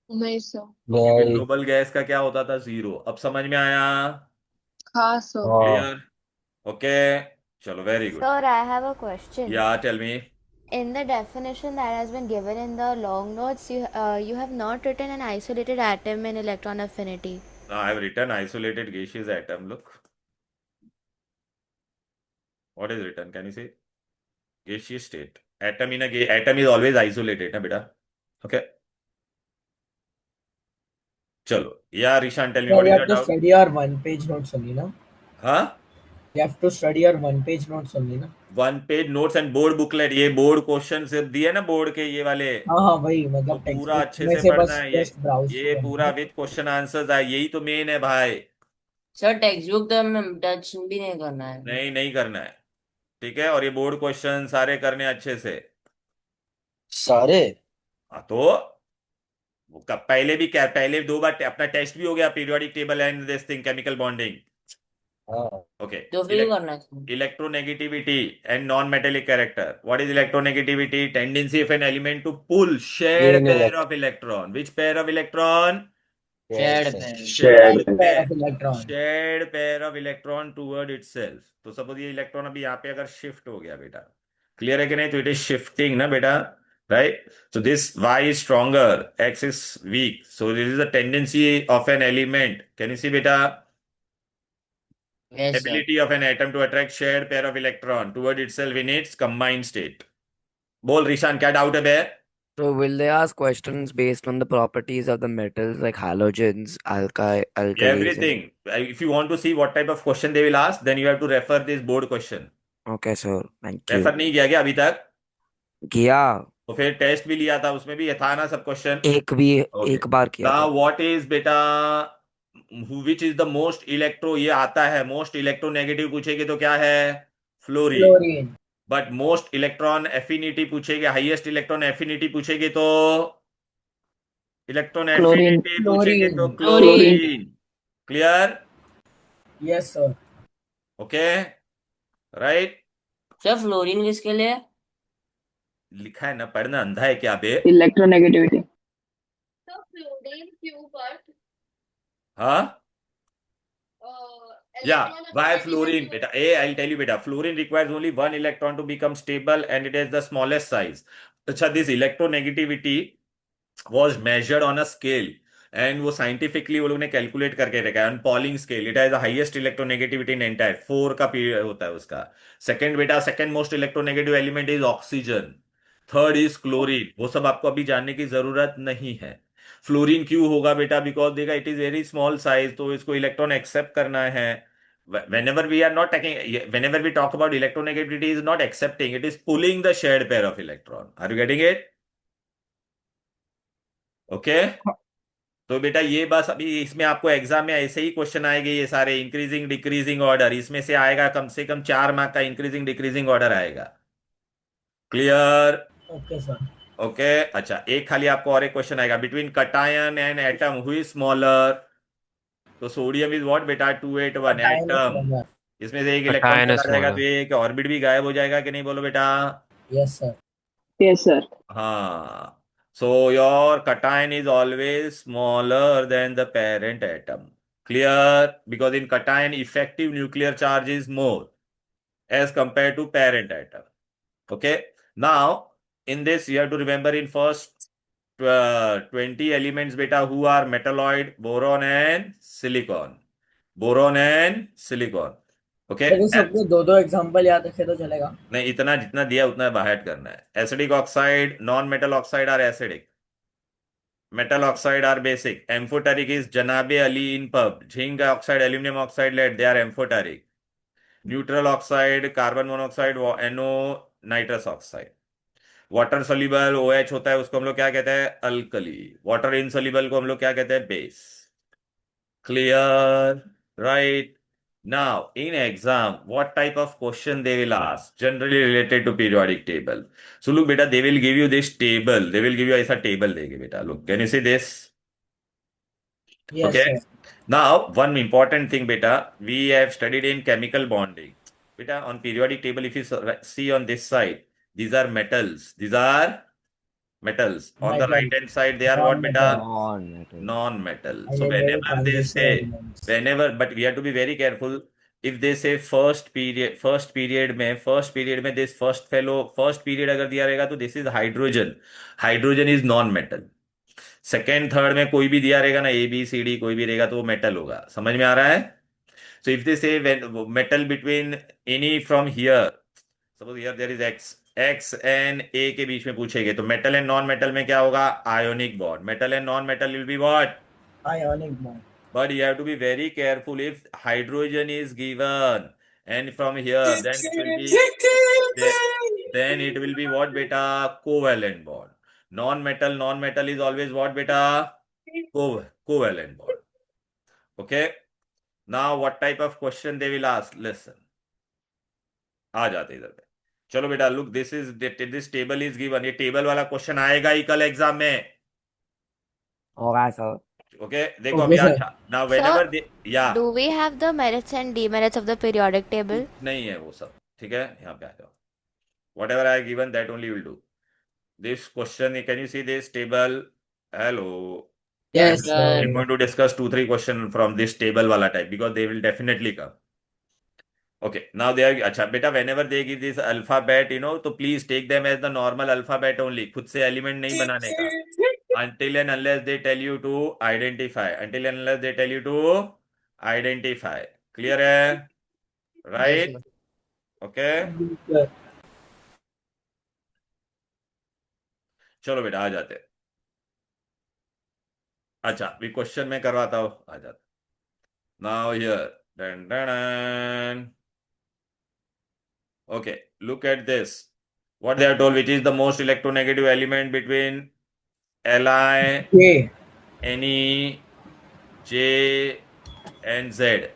नहीं सर। क्योंकि नहीं। नोबल गैस का क्या होता था? जीरो। अब समझ में आया? हाँ सर। हाँ। क्लियर? ओके, चलो very good. Sir, I have a question. या tell me. In the definition that has been given in the long notes, you have not written an isolated atom in electron affinity. I have written isolated gaseous atom. Look, what is written? Can you see? Gaseous state. Atom in a atom is always isolated, ना बेटा? Okay. चलो या Rishan tell me So what we is have your to doubt? study our one-page notes only, na? हाँ, We have to study our one-page notes only, na? One page notes and board booklet, ये बोर्ड क्वेश्चन सिर्फ दिए ना बोर्ड के ये वाले, हाँ हाँ वही, तो मतलब टेक्स्ट पूरा बुक अच्छे में से से पढ़ना बस है जस्ट ब्राउज ये पूरा करना है। विद क्वेश्चन आंसर्स है, यही तो मेन है भाई। सर टेक्स्ट बुक तो हमें टच भी नहीं करना है। नहीं नहीं करना है, ठीक है? और ये बोर्ड क्वेश्चन सारे करने अच्छे से। सारे। हाँ तो वो कब पहले भी क्या, पहले दो बार अपना टेस्ट भी हो गया, periodic table and this thing, chemical bonding. हाँ। ओके, तो फिर करना है। electronegativity and non-metallic character. What is electronegativity? Tendency of an element to pull shared Gain pair of electron. Which pair of electron? Shared Yes. Pair. Shared Pair pair. of electron. Shared pair of electron toward itself. तो सपोज ये इलेक्ट्रॉन अभी यहाँ पे अगर शिफ्ट हो गया बेटा, क्लियर है कि नहीं? तो इट इज शिफ्टिंग ना बेटा, right? So this Y is stronger, X is weak. So this is the tendency of an element. Can you see beta? Yes sir. Ability of an atom to attract shared pair of electron toward itself in its combined state. बोल ऋषान क्या डाउट है बे? So will they ask questions based on the properties of the metals like halogens, alkalis? Everything. If you want to see what type of question they will ask, then you have to refer this board question. Okay, sir. Thank refer you. नहीं किया क्या अभी तक? किया। तो फिर टेस्ट भी लिया था, उसमें भी ये था ना सब क्वेश्चन? ओके, एक बार किया था। नाउ व्हाट इज बेटा, which is the most electro, ये आता है मोस्ट इलेक्ट्रोनेगेटिव पूछेगी तो क्या है? Fluorine. Fluorine. But most electron affinity पूछेगी, हाईएस्ट इलेक्ट्रॉन एफिनिटी पूछेगी तो इलेक्ट्रॉन क्लोरीन। एफिनिटी पूछेगी तो chlorine. Chlorine. Clear? Yes sir. Okay, right? Sir fluorine किसके लिए है? लिखा है ना, पढ़ना अंधा है क्या बे? इलेक्ट्रोनेगेटिविटी। तो फ्लोरीन क्यों पर हाँ या electron why affinity fluorine में beta? I'll tell you beta, fluorine requires only one electron to become stable and it is the smallest size. अच्छा, this electronegativity was measured on a scale and वो scientifically वो लोग ने कैलकुलेट करके रखा है, polling scale. It has the highest electronegativity in entire, 4 का पीरियड होता है उसका। सेकंड बेटा, second most electronegative element is oxygen. Third is chlorine. वो सब आपको अभी जानने की जरूरत नहीं है। फ्लोरीन क्यों होगा बेटा? बिकॉज देखा it is very small size, तो इसको इलेक्ट्रॉन एक्सेप्ट करना है। whenever we are not taking, whenever we talk about electronegativity is not accepting, it is pulling the shared pair of electron. Are you getting it? Okay, तो बेटा ये बस अभी इसमें आपको एग्जाम में ऐसे ही क्वेश्चन आएंगे, ये सारे इंक्रीजिंग डिक्रीजिंग ऑर्डर, इसमें से आएगा कम से कम 4 मार्क का इंक्रीजिंग डिक्रीजिंग ऑर्डर आएगा। क्लियर? Okay sir. ओके, अच्छा एक खाली आपको और एक क्वेश्चन आएगा, between cation and atom who is smaller? तो सोडियम इज व्हाट बेटा? 281 Cation is एटम। smaller. इसमें से एक इलेक्ट्रॉन Cation is चला जाएगा तो smaller. ये एक ऑर्बिट भी गायब हो जाएगा कि नहीं, बोलो बेटा? Yes sir. Yes sir. हाँ, so your cation is always smaller than the parent atom. Clear? Because in cation, effective nuclear charge is more as compared to parent atom. Okay. Now, in this, you have to remember in first 20 elements, beta, who are metalloid, boron and silicon. Boron and silicon. Okay. अगर सबको दो दो एग्जांपल याद रखे तो चलेगा? नहीं, इतना जितना दिया उतना बाहर करना है। Acidic oxide, non metal oxide are acidic, metal oxide are basic. Amphoteric is Janabe Ali in pub. Zinc oxide, aluminum oxide, lead, they are amphoteric. Neutral oxide, carbon monoxide, NO, nitrous oxide. Water soluble OH होता है, उसको हम लोग क्या कहते हैं? अल्कली। वाटर इनसोल्यूबल को हम लोग क्या कहते हैं? Base. Clear, right? Now, in exam, what type of question they will ask? Generally related to periodic table. So look, beta, they will give you this table. They will give you ऐसा table देंगे beta. Look, can you see this? Yes, Okay. sir. Now, one important thing, beta, we have studied in chemical bonding. Beta, on periodic table, if you see on this side, these are metals. These are metals. On the Metal, right hand side, they are what, beta? non-metal, Non-metal. Non-metal. So elementary whenever they transition say, elements. but we have to be very careful. If they say first period में this first period अगर दिया रहेगा तो this is hydrogen. Hydrogen is non-metal. Second third में कोई भी दिया रहेगा ना, ABCD कोई भी रहेगा तो वो मेटल होगा। समझ में आ रहा है? So if they say metal between any from here, suppose here there is X and A के बीच में पूछेंगे तो मेटल एंड नॉन मेटल में क्या होगा? Ionic bond. Metal and non metal will be what? Ionic bond. But you have to be very careful. If hydrogen is given and from here, then it will be then it will be what, beta? Covalent bond. Non-metal is always what, beta? Covalent bond. Okay. Now what type of question they will ask? Listen. आ जाते इधर पे। चलो बेटा, look, this table is given. ये टेबल वाला क्वेश्चन आएगा ही कल एग्जाम में। होगा सर। ओके, देखो Okay, अभी sir. अच्छा। Now whenever they, yeah, Do we have the merits and demerits of the periodic table? नहीं है वो सब, ठीक है? यहाँ पे आ जाओ। Whatever I have given, that only will do. This question, can you see this table? Hello. Yes, Yes, sir. I'm going to discuss 2-3 questions from this table wala type because they will definitely come. Okay, now they are, अच्छा बेटा, whenever they give this alphabet, तो please take them as the normal alphabet only. खुद से एलिमेंट नहीं बनाने का. Until and unless they tell you to identify. Until and unless they tell you to identify. Clear है? Right? Yes, Okay. sir. चलो बेटा आ जाते। अच्छा, अभी क्वेश्चन में करवाता हूँ, आ जाते। Now here, dun, dun, dun. Okay, look at this. What they have told, which is the most electronegative element between Li, J. Ne, J and Z?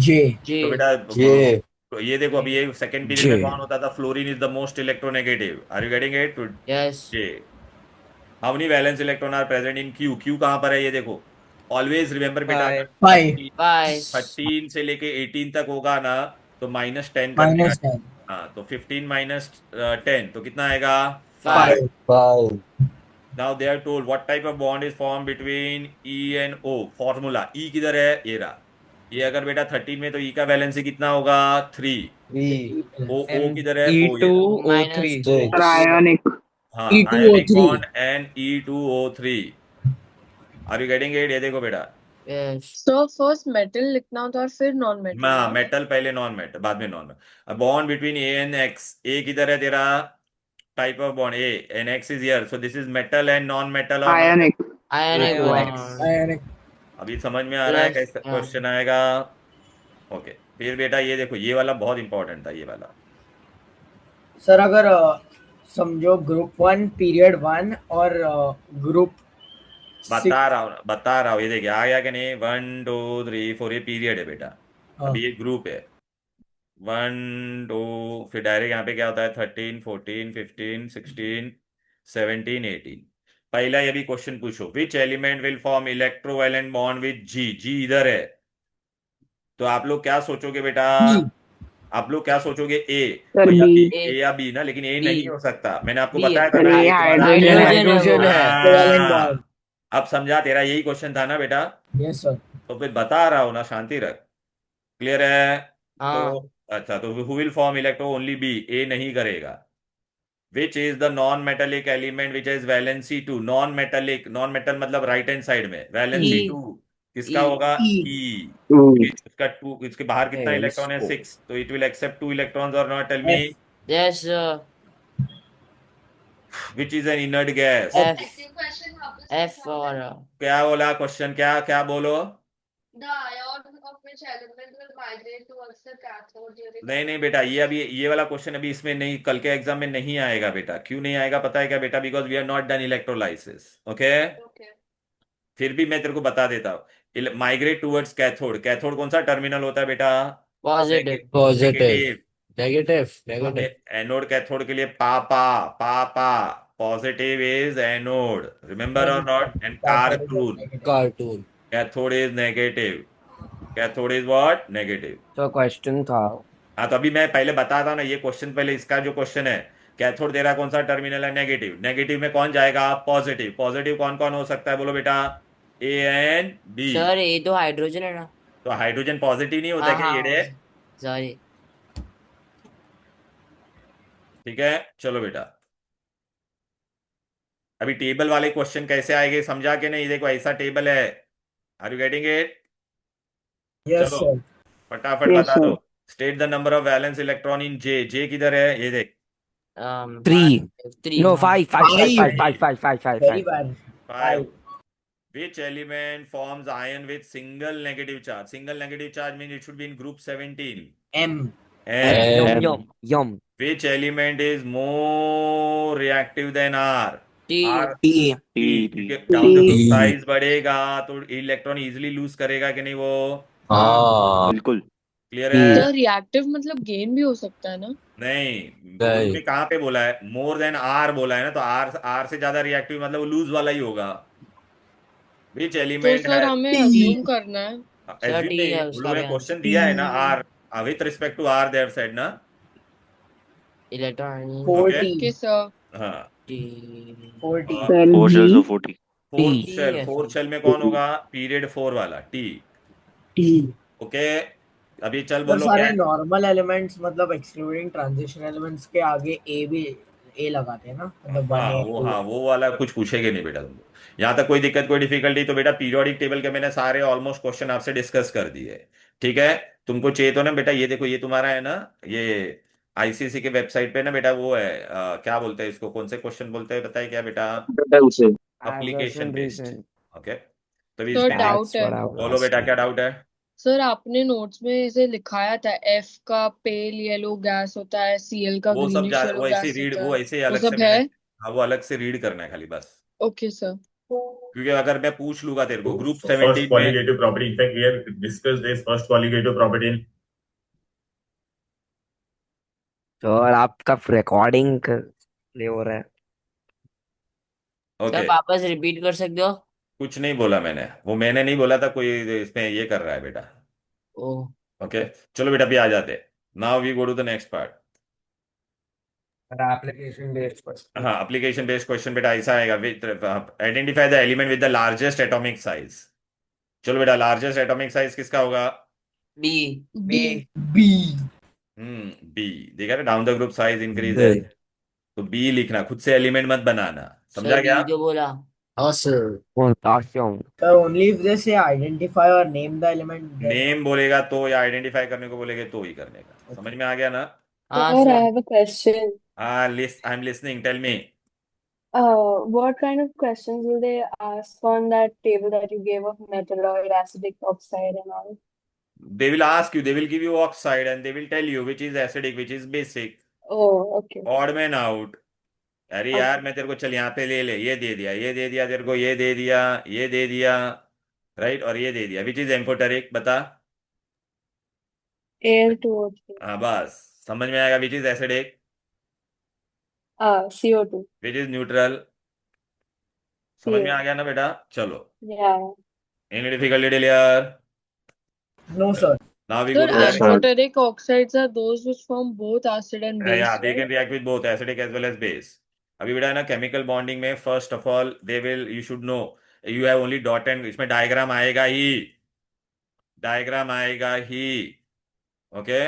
J. तो G. बेटा J. तो ये देखो, अभी ये सेकंड पीरियड में कौन होता था? Fluorine is the most electronegative. Are you getting it? Yes. J. How many valence electron are present in Q? Q कहां पर है ये देखो। ऑलवेज रिमेंबर बेटा, अगर 5. 13 से लेके 18 तक होगा ना तो -10 करने का। Minus 10. हाँ, तो 15 माइनस 10 तो कितना आएगा? 5. 5. Now they are told what type of bond is form between E and O। Formula E किधर है? ये रहा। ये अगर बेटा 13 में तो E का वैलेंसी कितना होगा? 3। 3. O किधर है? O ये Minus Six. Or ionic. हाँ, E2O3. Ionic bond and E2O3। Are you getting it? ये देखो बेटा, Yes. So first metal लिखना होता है और फिर नॉन मेटल ना? मेटल पहले, नॉन मेटल बाद में non metal. Bond between A and X। A किधर है तेरा? Type of bond A and X is here, so this is metal and non-metal or Ionic. Ionic Ionic. bond. Ionic. अभी समझ में आ रहा है Plus, कैसा क्वेश्चन आएगा? ओके, फिर बेटा ये देखो, ये वाला बहुत इंपॉर्टेंट था, ये वाला। सर अगर समझो ग्रुप 1 पीरियड 1 और ग्रुप बता रहा हूँ, ये देखिए आ गया कि नहीं? 1 2 3 4 ये पीरियड है बेटा। अभी ये ग्रुप है 1 2, फिर डायरेक्ट यहाँ पे क्या होता है? 13 14 15 16 17 18। पहला ये भी क्वेश्चन पूछो, which element will form electrovalent bond with G? G इधर है, तो आप लोग क्या सोचोगे बेटा? आप लोग क्या सोचोगे? A Sir, या B. B? A या B ना, लेकिन A B. नहीं हो सकता। मैंने आपको B. बताया था Sir, ना, ये A तुम्हारा hydrogen है. Hydrogen है वो. Covalent bond. अब समझा? तेरा यही क्वेश्चन था ना बेटा, यस सर। तो फिर बता रहा हूं ना, शांति रख। क्लियर है? हाँ. तो अच्छा, तो who will form electro? Only B। A नहीं करेगा। विच is the non metallic element which is valency 2? Non metallic, non metal मतलब राइट हैंड साइड में, वैलेंसी E. 2 किसका E. होगा? E. E। Mm. इसका 2, इसके बाहर कितना Hey, इलेक्ट्रॉन है? score. 6, तो इट विल एक्सेप्ट 2 इलेक्ट्रॉन्स और not? Tell me Yes, sir. Which is an inert gas. F. F or क्या बोला क्वेश्चन? क्या क्या बोलो? नहीं नहीं बेटा, ये अभी ये वाला क्वेश्चन अभी इसमें नहीं, कल के एग्जाम में नहीं आएगा बेटा। क्यों नहीं आएगा पता है क्या बेटा? Because we are not done electrolysis. Okay, फिर भी मैं तेरे को बता देता हूँ। माइग्रेट टूवर्ड्स कैथोड, कैथोड कौन सा टर्मिनल होता है बेटा? Positive. Negative. Negative negative anode cathode के लिए पापा, पापा। पॉजिटिव इज एनोड, रिमेंबर और not? And cartoon, cartoon cathode is negative. Cathode is what? Negative. तो क्वेश्चन था हाँ, तो अभी मैं पहले बताता हूँ ना, ये क्वेश्चन पहले, इसका जो क्वेश्चन है, कैथोड दे रहा कौन सा टर्मिनल है? नेगेटिव। नेगेटिव में कौन जाएगा? पॉजिटिव। पॉजिटिव कौन कौन हो सकता है बोलो बेटा? A N B. सर ये तो हाइड्रोजन है ना? तो हाइड्रोजन पॉजिटिव नहीं होता हाँ क्या हाँ, ये? सॉरी। ठीक है, चलो बेटा। अभी टेबल वाले क्वेश्चन कैसे आएंगे समझा के नहीं? देखो ऐसा टेबल है, are you getting it? Yes चलो सर फटाफट Yes, बता sir. दो। State the number of valence electron in J. J किधर है? ये देख, 3 3 no हाँ। Very 5 bad 5. Which element forms ion with single negative charge? Single negative charge means it should be in group 17. Um And yum which element is more reactive than R? T. R T T. क्योंकि डाउन द ग्रुप साइज बढ़ेगा तो इलेक्ट्रॉन इजीली लूज करेगा कि नहीं वो? हाँ बिल्कुल। क्लियर T है? सर रिएक्टिव मतलब गेन भी हो सकता है ना? नहीं, ग्रुप में कहाँ पे बोला है? मोर देन आर बोला है ना, तो आर, आर से ज्यादा रिएक्टिव मतलब वो लूज वाला ही होगा। विच तो एलिमेंट सर है? हमें अज्यूम करना है। सर एज्यूम टी नहीं, है उन उसका लोगों ने भी आंसर। क्वेश्चन दिया है ना, R with respect to R there said ना। Electron okay, okay sir. हाँ। टी। 40 और Cell 4 shells B. of 40। Fourth T shell, है फोर्थ सर। शेल में कौन होगा? पीरियड 4 वाला टी। ओके, अभी चल सर बोलो क्या सारे है? नॉर्मल एलिमेंट्स मतलब एक्सक्लूडिंग ट्रांजिशन एलिमेंट्स के आगे ए भी ए लगाते हैं ना, मतलब वन ए टू। हाँ वो वाला कुछ पूछेगे नहीं बेटा तुमको। यहाँ तक कोई दिक्कत कोई डिफिकल्टी तो बेटा पीरियोडिक टेबल के मैंने सारे ऑलमोस्ट क्वेश्चन आपसे डिस्कस कर दिए। ठीक है, तुमको चाहिए तो ना बेटा, ये देखो ये तुम्हारा है ना, ये आईसीएसई के वेबसाइट पे ना बेटा वो है, क्या बोलते हैं इसको, कौन से क्वेश्चन बोलते हैं बताइए क्या बेटा? Application assertion based. reason okay, तो अभी सर इसमें डाउट that's है। what I was बोलो बेटा क्या asking डाउट है? सर आपने नोट्स में इसे लिखाया था, एफ का पेल येलो गैस होता है, सीएल का वो सब ग्रीनिश येलो वो ऐसे गैस रीड, होता वो है, ऐसे वो अलग से सब है? मैंने, हाँ वो अलग से रीड करना है खाली बस। Okay sir. क्योंकि अगर मैं पूछ लूंगा तेरे को ग्रुप First 17 में, qualitative property. In fact, we have discussed this first qualitative property in तो और आपका रिकॉर्डिंग ले हो रहा है सर ओके, वापस रिपीट कर सकते हो? कुछ नहीं बोला मैंने, वो मैंने नहीं बोला था, कोई इसमें ये कर रहा है बेटा। ओ। ओके, चलो बेटा अभी आ जाते, now we go to the next part. Application based question हाँ, एप्लीकेशन बेस्ड क्वेश्चन बेटा ऐसा आएगा, with identify the element with the largest atomic size. चलो बेटा, लार्जेस्ट एटॉमिक साइज किसका होगा? बी। बी। B B. देखा ना, down the group size increase है, तो बी लिखना, खुद से एलिमेंट मत बनाना, समझा सर क्या? डी तो बोला। हाँ sir potassium sir only if they से आइडेंटिफाई और नेम द एलिमेंट नेम बोलेगा तो, या आइडेंटिफाई करने को बोलेगे तो ही करने का, समझ में आ गया ना? हाँ Sir, I sir. have a question. हाँ, I am listening, tell me. What kind of questions will they ask on that table that you gave of metalloid, acidic, oxide, and all? They will ask you, they will give you oxide and they will tell you which is acidic, which is basic, Oh, okay. odd man out। अरे यार Okay. मैं तेरे को चल यहाँ पे ले ले, ये दे दिया, ये दे दिया तेरे को, ये दे दिया, ये दे दिया, राइट, और ये दे दिया, विच इज एम्फोटेरिक बता? Air 2O3. हाँ बस, समझ में आएगा। Which is acidic? CO2. Which is neutral? समझ में आ CO. गया ना बेटा? चलो, Yeah. Any difficulty clear? No sir now we go sir to the amphoteric oxides are those which form both acid and base, yeah, they right? can react with both acidic as well as base। अभी बेटा है ना, केमिकल बॉन्डिंग में first of all they will, you should know, you have only dot and, इसमें डायग्राम आएगा ही, डायग्राम आएगा ही। ओके,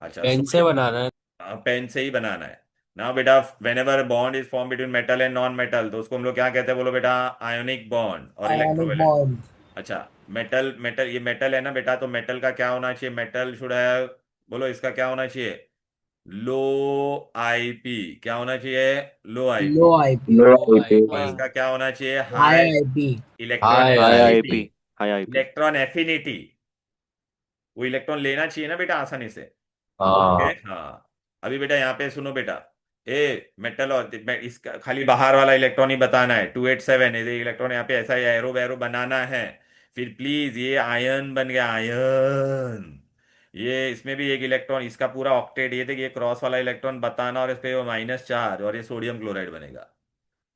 अच्छा, पेन से बनाना है पेन से ही बनाना है ना बेटा। When ever bond is form between metal and non metal, तो उसको हम लोग क्या कहते हैं बोलो बेटा? आयोनिक बॉन्ड और आयनिक इलेक्ट्रोवैलेंस। बॉन्ड अच्छा, मेटल, मेटल, ये मेटल है ना बेटा, तो मेटल का क्या होना चाहिए? मेटल शुड है, बोलो इसका क्या होना चाहिए? लो आईपी। क्या होना चाहिए? लो आईपी। लो आईपी और हाँ। इसका क्या होना चाहिए? High high IP electron high affinity. IP, high IP. Electron affinity. वो इलेक्ट्रॉन लेना चाहिए ना बेटा आसानी से। हाँ ओके हाँ। अभी बेटा यहाँ पे सुनो बेटा, मेटल और इसका खाली बाहर वाला इलेक्ट्रॉन ही बताना है। 287 ये इलेक्ट्रॉन यहाँ पे ऐसा एरो वैरो बनाना है। फिर प्लीज ये आयन बन गया आयन। ये इसमें भी एक इलेक्ट्रॉन, इसका पूरा ऑक्टेट, ये देखिए क्रॉस वाला इलेक्ट्रॉन बताना और इस पे माइनस चार्ज, और ये सोडियम क्लोराइड बनेगा।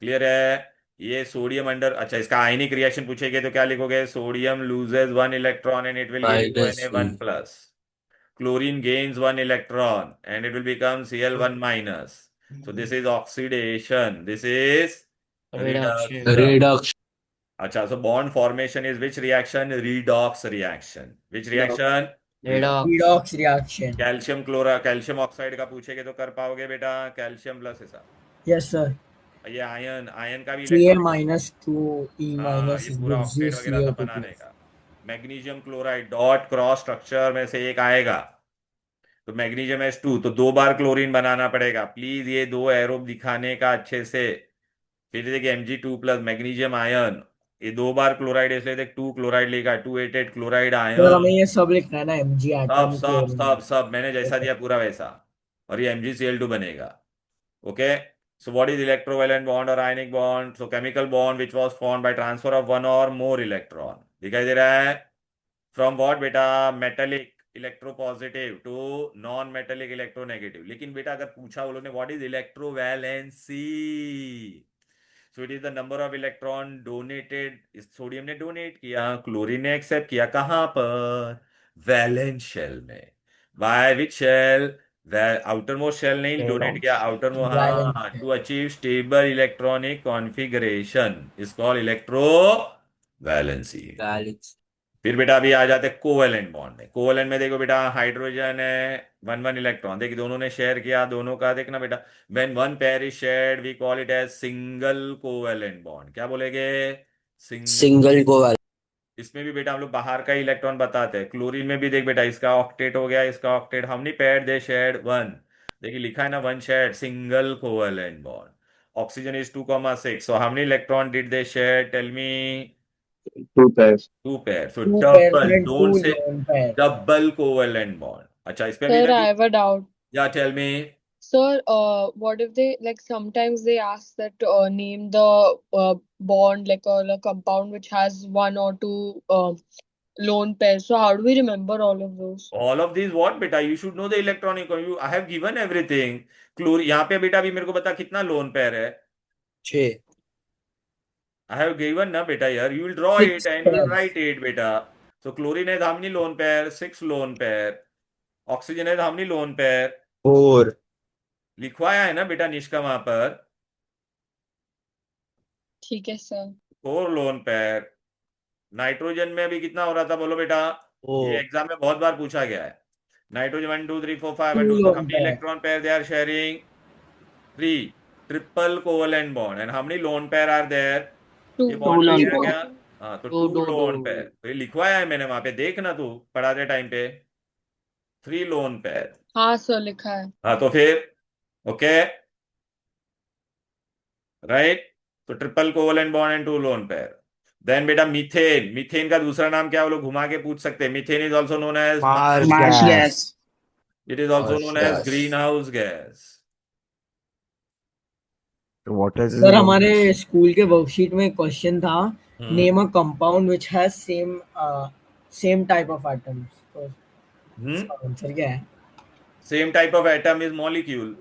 क्लियर है? ये सोडियम अंडर, अच्छा इसका आयनिक रिएक्शन पूछेगे तो क्या लिखोगे? Sodium loses 1 electron and it will give you Na1 plus. Chlorine gains 1 electron and it will become Cl1 minus. So this is oxidation. This is Reduction. reduction अच्छा, so bond formation is which reaction? Redox reaction. Which reaction? Redox. redox reaction. Calcium oxide का पूछेगे तो कर पाओगे बेटा? कैल्शियम प्लस ऐसा। Yes sir. ये आयन का भी Ca इलेक्ट्रॉन, minus 2E हाँ minus ये is पूरा gives you ऑक्टेट वगैरह सब Ca2 बनाने plus. का। Magnesium chloride dot cross structure में से एक आएगा, तो मैग्नीशियम H2, तो 2 बार क्लोरीन बनाना पड़ेगा। प्लीज ये 2 एरो दिखाने का अच्छे से। फिर देखिए Mg2 प्लस मैग्नीशियम आयन, ये 2 बार क्लोराइड, इसलिए देख 2 क्लोराइड लिखा है, 288 क्लोराइड सर हमें आयन। ये सब लिखना है ना, Mg सब atom सब chlorine. सब सब मैंने जैसा दिया पूरा वैसा, और ये MgCl2 बनेगा। Okay, so what is electrovalent bond or ionic bond? So chemical bond which was formed by transfer of one or more electron. दिखाई दे रहा है? From what बेटा? Metallic electropositive to non metallic electronegative. लेकिन बेटा अगर पूछा वो लोग ने what is electrovalency, so it is the number of electron donated. Sodium ने डोनेट किया, क्लोरीन ने एक्सेप्ट किया, कहां पर? वैलेंस शेल में। By which shell? Outer most shell नहीं डोनेट किया, आउटर मोस्ट, हाँ, to achieve stable electronic configuration is called electrovalency. फिर बेटा अभी आ जाते हैं कोवेलेंट बॉन्ड में। कोवेलेंट में देखो बेटा, हाइड्रोजन है 1 इलेक्ट्रॉन, देखिए दोनों ने शेयर किया, दोनों का देखना बेटा, when one pair is shared we call it as single covalent bond. क्या बोलेंगे? Single covalent. इसमें भी बेटा हम लोग बाहर का इलेक्ट्रॉन बताते हैं। क्लोरीन में भी देख बेटा, इसका ऑक्टेट हो गया, इसका octet, how many pair they shared? 1। देखिए लिखा है ना 1 shared, single covalent bond. Oxygen is 2,6, so how many electron did they share? Tell me. 2 pairs. 2 pairs. So 2 pairs double, and 2 don't say lone pair. double covalent bond. अच्छा इसमें भी Sir, ना, I have a doubt. yeah, tell me. Sir, what if they like sometimes they ask that name the bond like or a compound which has 1 or 2 lone pairs. So how do we remember all of those? All of these what बेटा? You should know the electronic. You, I have given everything. यहाँ पे बेटा अभी मेरे को बता कितना लोन पेयर है? 6 I have given ना बेटा यार. You will draw 6 it and you will pairs. write it बेटा. So chlorine has how many lone pair? 6 lone pair. Oxygen has how many lone pair? 4 लिखवाया है ना बेटा निष्का वहां पर, ठीक है सर। 4 lone pair. नाइट्रोजन में अभी कितना हो रहा था बोलो बेटा? ये एग्जाम में बहुत बार पूछा गया है। Nitrogen 1 2 3 4 5 1 2, so how many electron pair they are sharing? 3 triple covalent bond, and how many lone pair are there? ये बॉन्ड lone लिखा pair. गया, हाँ, तो 2 लोन पेयर। तो ये लिखवाया है मैंने वहां पे, देखना तू पढ़ाते टाइम पे, 3 लोन पेयर। हाँ सर लिखा है। हाँ तो फिर ओके राइट, तो triple covalent bond and 2 lone pair. Then बेटा मीथेन, मीथेन का दूसरा नाम क्या वो लोग घुमा के पूछ सकते हैं। Methane is also known as Marsh Marsh gas. gas. It is also known as green house gas. What is sir हमारे स्कूल के वर्कशीट में क्वेश्चन था, hmm. Name a compound which has same type of atoms, तो इसका आंसर क्या है? Same type of atom is molecule.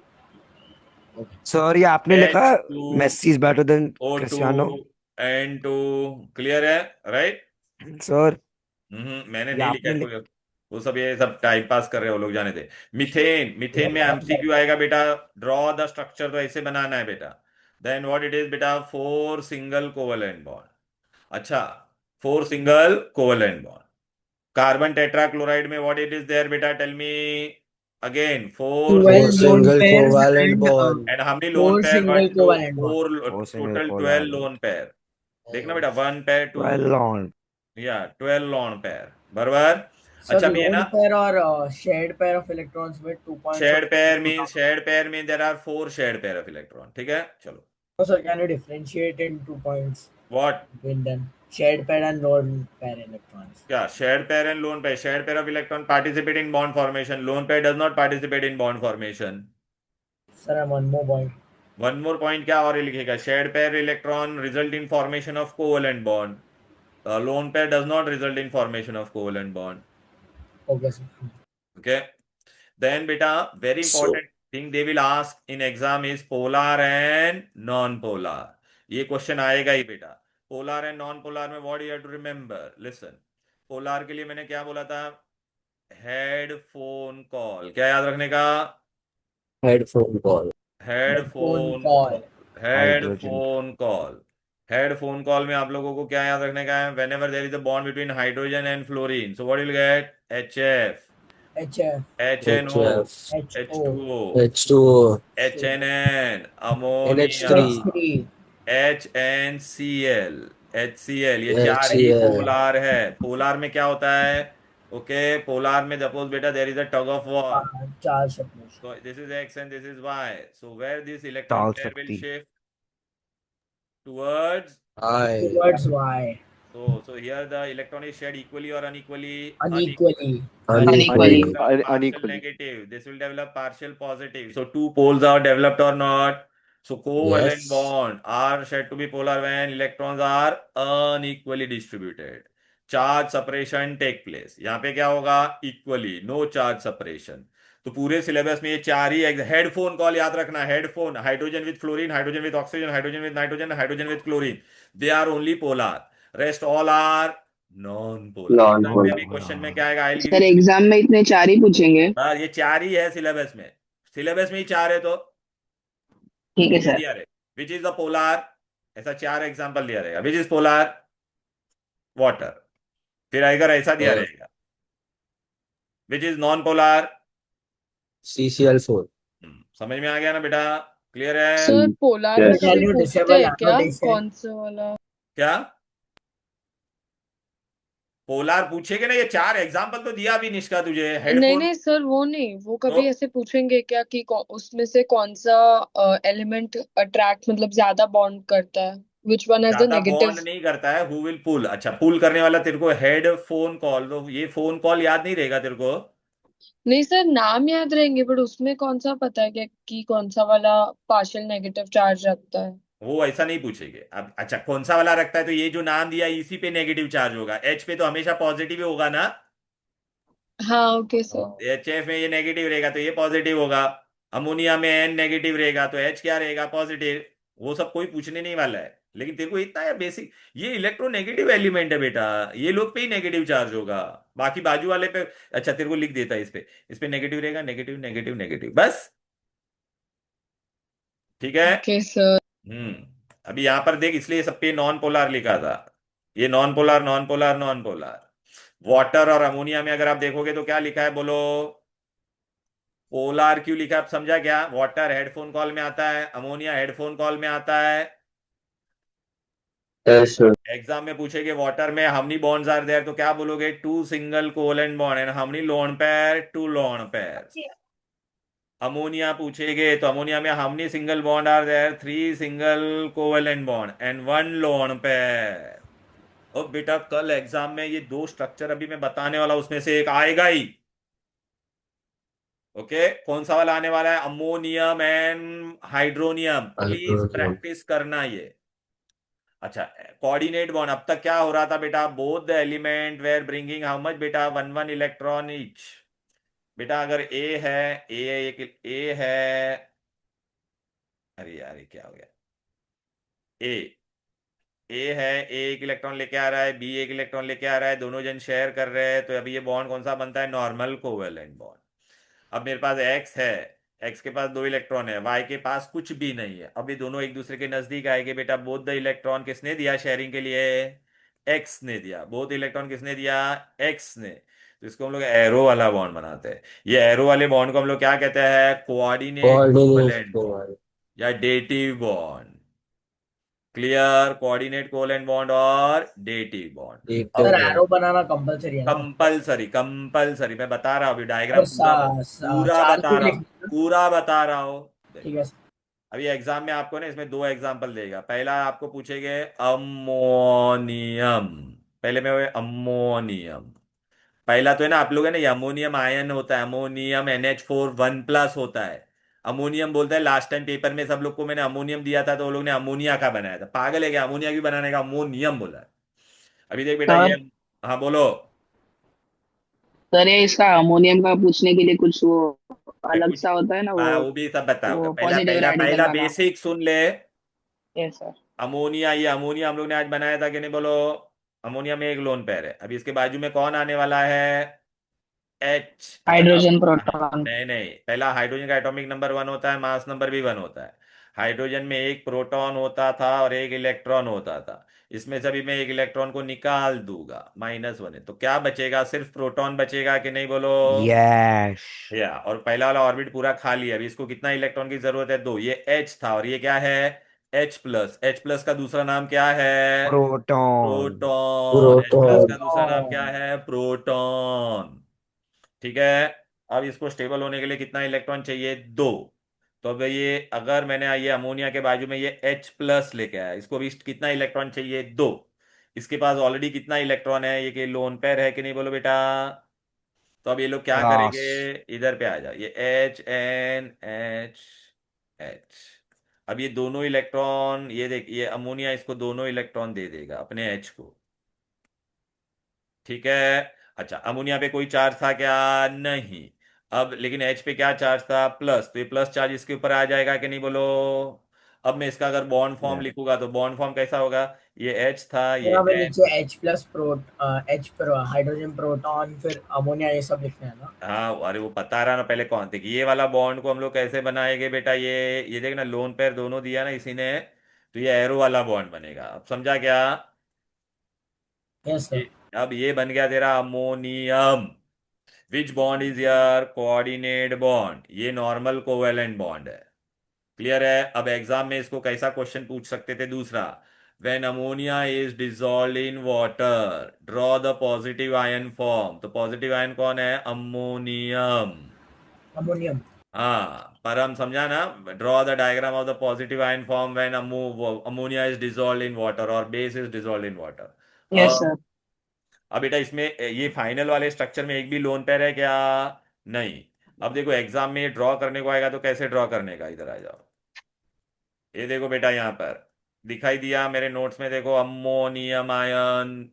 Sir, ये आपने लिखा H2, Messi is better than O2, Cristiano. N2, clear है राइट? Sir, मैंने ये नहीं लिखा आपने है, वो सब ये सब टाइम पास कर रहे हो लोग, जाने थे। मीथेन, मीथेन में एमसीक्यू आएगा बेटा, ड्रॉ द स्ट्रक्चर, तो ऐसे बनाना है बेटा। देन व्हाट इट इज बेटा? 4 सिंगल कोवेलेंट बॉन्ड। अच्छा 4 single covalent bond. Carbon tetrachloride में व्हाट इट इज देयर बेटा? Tell me again. 4 12 lone single pairs covalent and bond. And how many lone 4 pair? single 1 2 covalent bond. 4 single total 12 covalent. Lone pair. देखना बेटा 1 पेयर 2 well on. या 12 लोन पेयर बराबर। सर अच्छा ये लोन ना पेयर और शेयर्ड पेयर ऑफ इलेक्ट्रॉन्स में 2 points. shared pair means there are 4 shared pair of electron। ठीक है चलो। So sir, can you differentiate in 2 points? What? between them? Shared pair and lone pair electrons. क्या? Shared pair and lone pair. Shared pair of electron participate in bond formation. Lone pair does not participate in bond formation. Sir, one more point. One more point क्या और लिखेगा? Shared pair electron result in formation of covalent bond. Lone pair does not result in formation of covalent bond. Okay, sir. Okay. Then beta, very So, important thing they will ask in exam is polar and non-polar. ये क्वेश्चन आएगा ही बेटा. पोलर एंड नॉन पोलर में what you have to remember. Listen, polar के लिए मैंने क्या बोला था? Headphone call. क्या याद रखने का? headphone call. Headphone call. Hydrogen. Headphone call. Headphone call में आप लोगों को क्या याद रखने का है? whenever there is a bond between hydrogen and fluorine, so what you will get? HF, HF, HNO, HF, H2O, H2O, HNN, ammonia, NH3, HNCl, HCl. ये चार ही HCl. पोलार है. पोलार में क्या होता है? ओके, पोलार में सपोज बेटा there is a tug of war. charge separation. So this is X and this is Y. So where this electron Charge pair will Shakti. shift towards? I. Towards Y. So here the electron is shared equally or unequally? Unequally. Unequally. Develop partial Unequally. negative. This will develop partial positive. So two poles are developed or not? So covalent Yes. bond are said to be polar when electrons are unequally distributed. Charge separation take place. यहाँ पे क्या होगा? Equally, no charge separation. तो पूरे सिलेबस में ये चार ही हेडफोन कॉल याद रखना. Headphone, hydrogen with fluorine, hydrogen with oxygen, hydrogen with nitrogen, hydrogen with chlorine. They are only polar. Rest all are non polar. Non-polar. भी क्वेश्चन में क्या आएगा? I'll give sir you- exam में इतने चार ही पूछेंगे. बस ये चार ही है सिलेबस में. सिलेबस में ही चार है तो ठीक है सर. दिया रहे. विच इज द पोलर? ऐसा चार एग्जांपल दिया रहेगा. Which is polar? वाटर. फिर अगर ऐसा दिया हाँ. रहेगा. Which is non polar? CCl4. समझ में आ गया ना बेटा? क्लियर है? Sir polar Yes. में कभी Value पूछते disable हैं क्या? annotation. कौन सा वाला? क्या पोलर पूछेगे ना? ये चार एग्जांपल तो दिया अभी निष्का तुझे. नहीं हेडफोन नहीं सर, वो नहीं. वो कभी तो? ऐसे पूछेंगे क्या कि उसमें से कौन सा एलिमेंट अट्रैक्ट मतलब ज्यादा बॉन्ड करता है? विच वन हैज द ज्यादा नेगेटिव? बॉन्ड नहीं करता है. Who will pull? अच्छा, पुल करने वाला तेरे को हेडफोन कॉल. तो ये फोन कॉल याद नहीं रहेगा तेरे को? नहीं सर, नाम याद रहेंगे बट उसमें कौन सा पता है क्या कि कौन सा वाला पार्शियल नेगेटिव चार्ज रखता है? वो ऐसा नहीं पूछेंगे. अब अच्छा, कौन सा वाला रखता है? तो ये जो नाम दिया इसी पे नेगेटिव चार्ज होगा. एच पे तो हमेशा पॉजिटिव ही होगा ना. हाँ ओके सर. एच एफ में ये नेगेटिव रहेगा तो ये पॉजिटिव होगा. अमोनिया में एन नेगेटिव रहेगा तो एच क्या रहेगा? पॉजिटिव. वो सब कोई पूछने नहीं वाला है. लेकिन तेरे को इतना है बेसिक, ये इलेक्ट्रोनेगेटिव एलिमेंट है बेटा. ये लोग पे ही नेगेटिव चार्ज होगा, बाकी बाजू वाले पे. अच्छा, तेरे को लिख देता है इस पे नेगेटिव रहेगा. नेगेटिव नेगेटिव नेगेटिव, बस. ठीक है. Okay sir. अभी यहां पर देख, इसलिए सब पे नॉन पोलर लिखा था. ये non polar non polar non polar. Water और अमोनिया में अगर आप देखोगे तो क्या लिखा है? बोलो. पोलर क्यों लिखा है? आप समझा क्या? वाटर हेडफोन कॉल में आता है, अमोनिया हेडफोन कॉल में आता है. Yes, sir. एग्जाम में पूछेंगे वाटर में how many bonds are there, तो क्या बोलोगे? 2 single covalent bond. And how many lone pair? 2 lone pair. Ammonia पूछेंगे तो अमोनिया में how many single bond are there? 3 single covalent bond and 1 lone pair. और बेटा कल एग्जाम में ये दो स्ट्रक्चर अभी मैं बताने वाला उसमें से एक आएगा ही. ओके, कौन सा वाला आने वाला है? Ammonium and hydronium. Please Hydronium. Practice करना ये. अच्छा, कोऑर्डिनेट बॉन्ड. अब तक क्या हो रहा था बेटा? Both the element were bringing how much बेटा? 1 इलेक्ट्रॉन ईच. बेटा अगर ए है, ए है, अरे यार ये क्या हो गया? ए है, ए एक इलेक्ट्रॉन लेके आ रहा है, बी एक इलेक्ट्रॉन लेके आ रहा है, दोनों जन शेयर कर रहे हैं. तो अभी ये बॉन्ड कौन सा बनता है? Normal covalent bond. अब मेरे पास एक्स है, एक्स के पास 2 इलेक्ट्रॉन है, वाई के पास कुछ भी नहीं है. अब ये दोनों एक दूसरे के नजदीक आएंगे बेटा. बोथ द इलेक्ट्रॉन किसने दिया शेयरिंग के लिए? एक्स ने दिया. बोथ इलेक्ट्रॉन किसने दिया? एक्स ने. तो इसको हम लोग एरो वाला बॉन्ड बनाते हैं. ये एरो वाले बॉन्ड को हम लोग क्या कहते हैं? Coordinate Coordinate covalent bond bond. या dative bond. Clear? Coordinate covalent bond और डेटिव बॉन्ड. एक सर bond. एरो बनाना कंपलसरी है ना? कंपलसरी मैं बता रहा हूँ. अभी डायग्राम और पूरा बता चार रहा को हूँ. लिखना। पूरा बता रहा हूँ. ठीक है सर. अभी एग्जाम में आपको ना इसमें दो एग्जाम्पल देगा। पहला आपको पूछेंगे अमोनियम, पहले में अमोनियम। पहला तो है ना, आप लोग है ना, ये अमोनियम आयन होता है, अमोनियम NH4 1+ होता है। अमोनियम बोलता है, लास्ट टाइम पेपर में सब लोग को मैंने अमोनियम दिया था तो वो लोग ने अमोनिया का बनाया था। पागल है क्या, अमोनिया की बनाने का अमोनियम बोला है। अभी देख बेटा ये, सर हाँ बोलो। सर ये इसका अमोनियम का पूछने के लिए कुछ वो मैं अलग कुछ, सा होता है ना, हाँ वो भी सब बताओगे। वो पहला पॉजिटिव पहला रेडिकल पहला वाला। बेसिक सुन ले। Yes sir. अमोनिया, ये अमोनिया हम लोग ने आज बनाया था कि नहीं बोलो। अमोनिया में एक लोन पेयर है। अभी इसके बाजू में कौन आने वाला है, एच। अच्छा अब, हाइड्रोजन हाँ, प्रोटॉन। नहीं नहीं, पहला हाइड्रोजन का एटॉमिक नंबर 1 होता है, मास नंबर भी 1 होता है। हाइड्रोजन में एक प्रोटॉन होता था और एक इलेक्ट्रॉन होता था। इसमें से अभी मैं एक इलेक्ट्रॉन को निकाल दूंगा, -1 है, तो क्या बचेगा, सिर्फ प्रोटॉन बचेगा कि नहीं बोलो। Yes. या, और पहला वाला ऑर्बिट पूरा खाली है। अभी इसको कितना इलेक्ट्रॉन की जरूरत है, 2। ये H था और ये क्या है, H+। H+ का दूसरा नाम क्या है, Proton. प्रोटॉन। H+ Proton. का दूसरा नाम क्या है, प्रोटॉन। ठीक है। अब इसको स्टेबल होने के लिए कितना इलेक्ट्रॉन चाहिए, 2। तो अब ये, अगर मैंने ये अमोनिया के बाजू में ये H+ लेके आया, इसको भी कितना इलेक्ट्रॉन चाहिए, 2। इसके पास ऑलरेडी कितना इलेक्ट्रॉन है, ये कि लोन पेयर है कि नहीं बोलो बेटा। तो अब ये लोग क्या करेंगे, Yes. इधर पे आ जाओ, ये H अब ये दोनों इलेक्ट्रॉन, ये देख, ये अमोनिया इसको दोनों इलेक्ट्रॉन दे देगा अपने H को। ठीक है। अच्छा, अमोनिया पे कोई चार्ज था क्या, नहीं। अब लेकिन H पे क्या चार्ज था, प्लस, तो ये प्लस चार्ज इसके ऊपर आ जाएगा कि नहीं बोलो। अब मैं इसका अगर बॉन्ड फॉर्म Yeah. लिखूंगा तो बॉन्ड फॉर्म कैसा होगा, ये H था, ये यहाँ पे N। नीचे H पर हाइड्रोजन प्रोटॉन फिर अमोनिया ये सब लिखना है ना। हाँ, अरे वो बता रहा ना पहले कौन थे, कि ये वाला बॉन्ड को हम लोग कैसे बनाएंगे बेटा, ये देख ना, लोन पेयर दोनों दिया ना इसी ने, तो ये एरो वाला बॉन्ड बनेगा। अब समझा क्या, यस सर। अब ये बन गया तेरा ammonium. Which bond is your coordinate bond, ये नॉर्मल कोवेलेंट बॉन्ड है। क्लियर है। अब एग्जाम में इसको कैसा क्वेश्चन पूछ सकते थे, दूसरा, when ammonia is dissolve in water draw the positive ion form. तो पॉजिटिव आयन कौन है, अमोनियम। अमोनियम। हाँ, पर हम समझा ना, draw the diagram of the positive ion form when ammonia is dissolve in water और base is dissolve in water. Yes sir. अब बेटा इसमें ये फाइनल वाले स्ट्रक्चर में एक भी लोन पेयर है क्या, नहीं। अब देखो एग्जाम में ड्रॉ करने को आएगा तो कैसे ड्रॉ करने का, इधर आ जाओ। ये देखो बेटा, यहाँ पर दिखाई दिया मेरे नोट्स में, देखो अमोनियम आयन।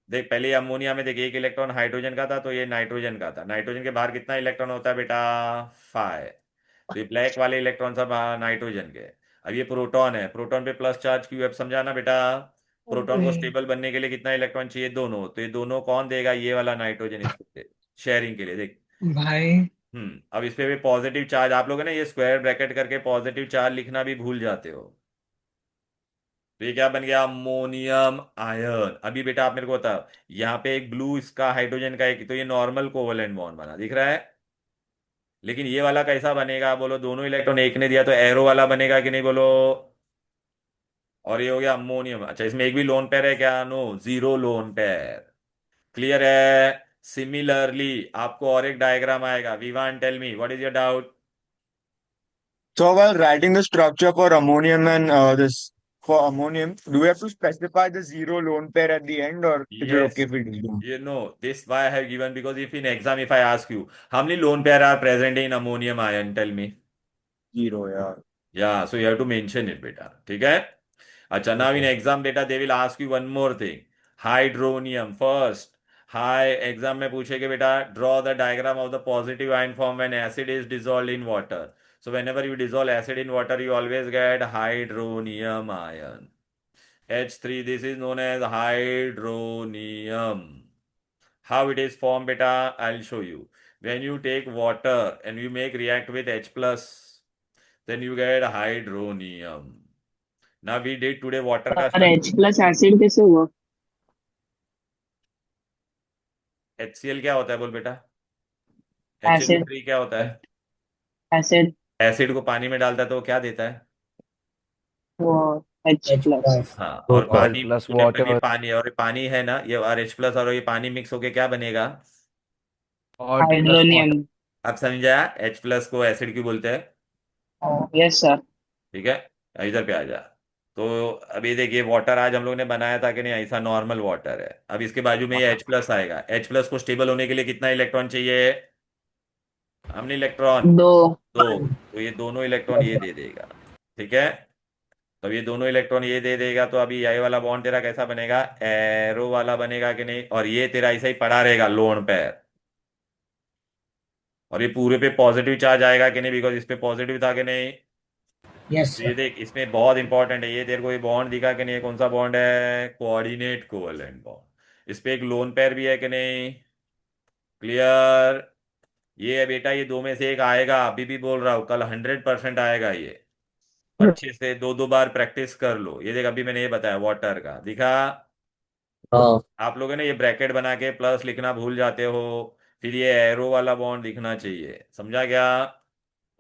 देख पहले अमोनिया में देख, एक इलेक्ट्रॉन हाइड्रोजन का था तो ये नाइट्रोजन का था। नाइट्रोजन के बाहर कितना इलेक्ट्रॉन होता है बेटा, 5। तो ये ब्लैक वाले इलेक्ट्रॉन सब नाइट्रोजन के। अब ये प्रोटॉन है, प्रोटॉन पे प्लस चार्ज क्यों, अब समझा ना बेटा। प्रोटॉन को स्टेबल बनने के लिए कितना इलेक्ट्रॉन चाहिए, दोनों। तो ये दोनों कौन देगा, ये वाला नाइट्रोजन इसको दे, शेयरिंग के लिए, देख। भाई अब इस पे भी पॉजिटिव चार्ज, आप लोग है ना ये स्क्वायर ब्रैकेट करके पॉजिटिव चार्ज लिखना भी भूल जाते हो। तो ये क्या बन गया, अमोनियम आयन। अभी बेटा आप मेरे को बताओ, यहाँ पे एक ब्लू इसका हाइड्रोजन का एक, तो ये नॉर्मल कोवलेंट बॉन्ड बना, दिख रहा है। लेकिन ये वाला कैसा बनेगा बोलो, दोनों इलेक्ट्रॉन एक ने दिया तो एरो वाला बनेगा कि नहीं बोलो। और ये हो गया अमोनियम। अच्छा, इसमें एक भी लोन पेयर है क्या, नो, 0 लोन पेयर। क्लियर है। सिमिलरली आपको और एक डायग्राम आएगा, Vivaan tell me what is your doubt. So while writing the structure for ammonium and this for ammonium, do we have to specify the zero lone pair at the end, or is it okay Yes, if we do? you know this why I have given, because if in exam if I ask you how many lone pair are present in ammonium ion, tell me. Zero, yeah. Yeah, so you have to mention it beta, ठीक है। अच्छा, now in Okay. exam beta they will ask you one more thing, hydronium first। High exam में पूछेगे बेटा, draw the diagram of the positive ion form when acid is dissolved in water। So whenever you dissolve acid in water you always get hydronium ion, H3, this is known as hydronium। How it is formed beta, I'll show you। when you take water and you make react with H+, then you get hydronium। now we did today water का sir H structure। Plus acid कैसे हुआ? HCl क्या होता है बोल बेटा, एसिड। HNO3 क्या होता है, एसिड। एसिड को पानी में डालता है तो वो क्या देता है, वो H H प्लस। plus। हाँ। और Protol पानी plus तूने ये water. पानी, और ये पानी है ना, ये और H+ और ये पानी मिक्स होके क्या बनेगा, Salt plus water. हाइड्रोनियम। अब समझा, H+ को एसिड क्यों बोलते हैं। Yes sir. ठीक है, इधर पे आ जा। तो अभी देखिए वाटर आज हम लोग ने बनाया था कि नहीं, ऐसा नॉर्मल वाटर है। अब इसके बाजू में ये H प्लस आएगा। H प्लस को स्टेबल होने के लिए कितना इलेक्ट्रॉन चाहिए? हमने इलेक्ट्रॉन दो। दो। तो ये दोनों इलेक्ट्रॉन ये दे देगा। ठीक है, तो ये दोनों इलेक्ट्रॉन ये दे देगा। तो अभी ये वाला बॉन्ड तेरा कैसा बनेगा? एरो वाला बनेगा कि नहीं? और ये तेरा ऐसा ही पड़ा रहेगा लोन पेयर। और ये पूरे पे पॉजिटिव चार्ज आएगा कि नहीं? बिकॉज इस पे पॉजिटिव था कि नहीं? यस तो ये देख, इसमें बहुत इंपॉर्टेंट है, ये तेरे को ये बॉन्ड दिखा कि नहीं? ये कौन सा बॉन्ड है? Coordinate covalent bond. इस पे एक लोन पेयर भी है कि नहीं? क्लियर? ये है बेटा, ये दो में से एक आएगा, अभी भी बोल रहा हूँ, कल 100% आएगा ये। अच्छे से दो दो बार प्रैक्टिस कर लो। ये देख, अभी मैंने ये बताया वाटर का दिखा। हाँ आप लोगों ने ये ब्रैकेट बना के प्लस लिखना भूल जाते हो, फिर ये एरो वाला बॉन्ड दिखना चाहिए, समझा क्या?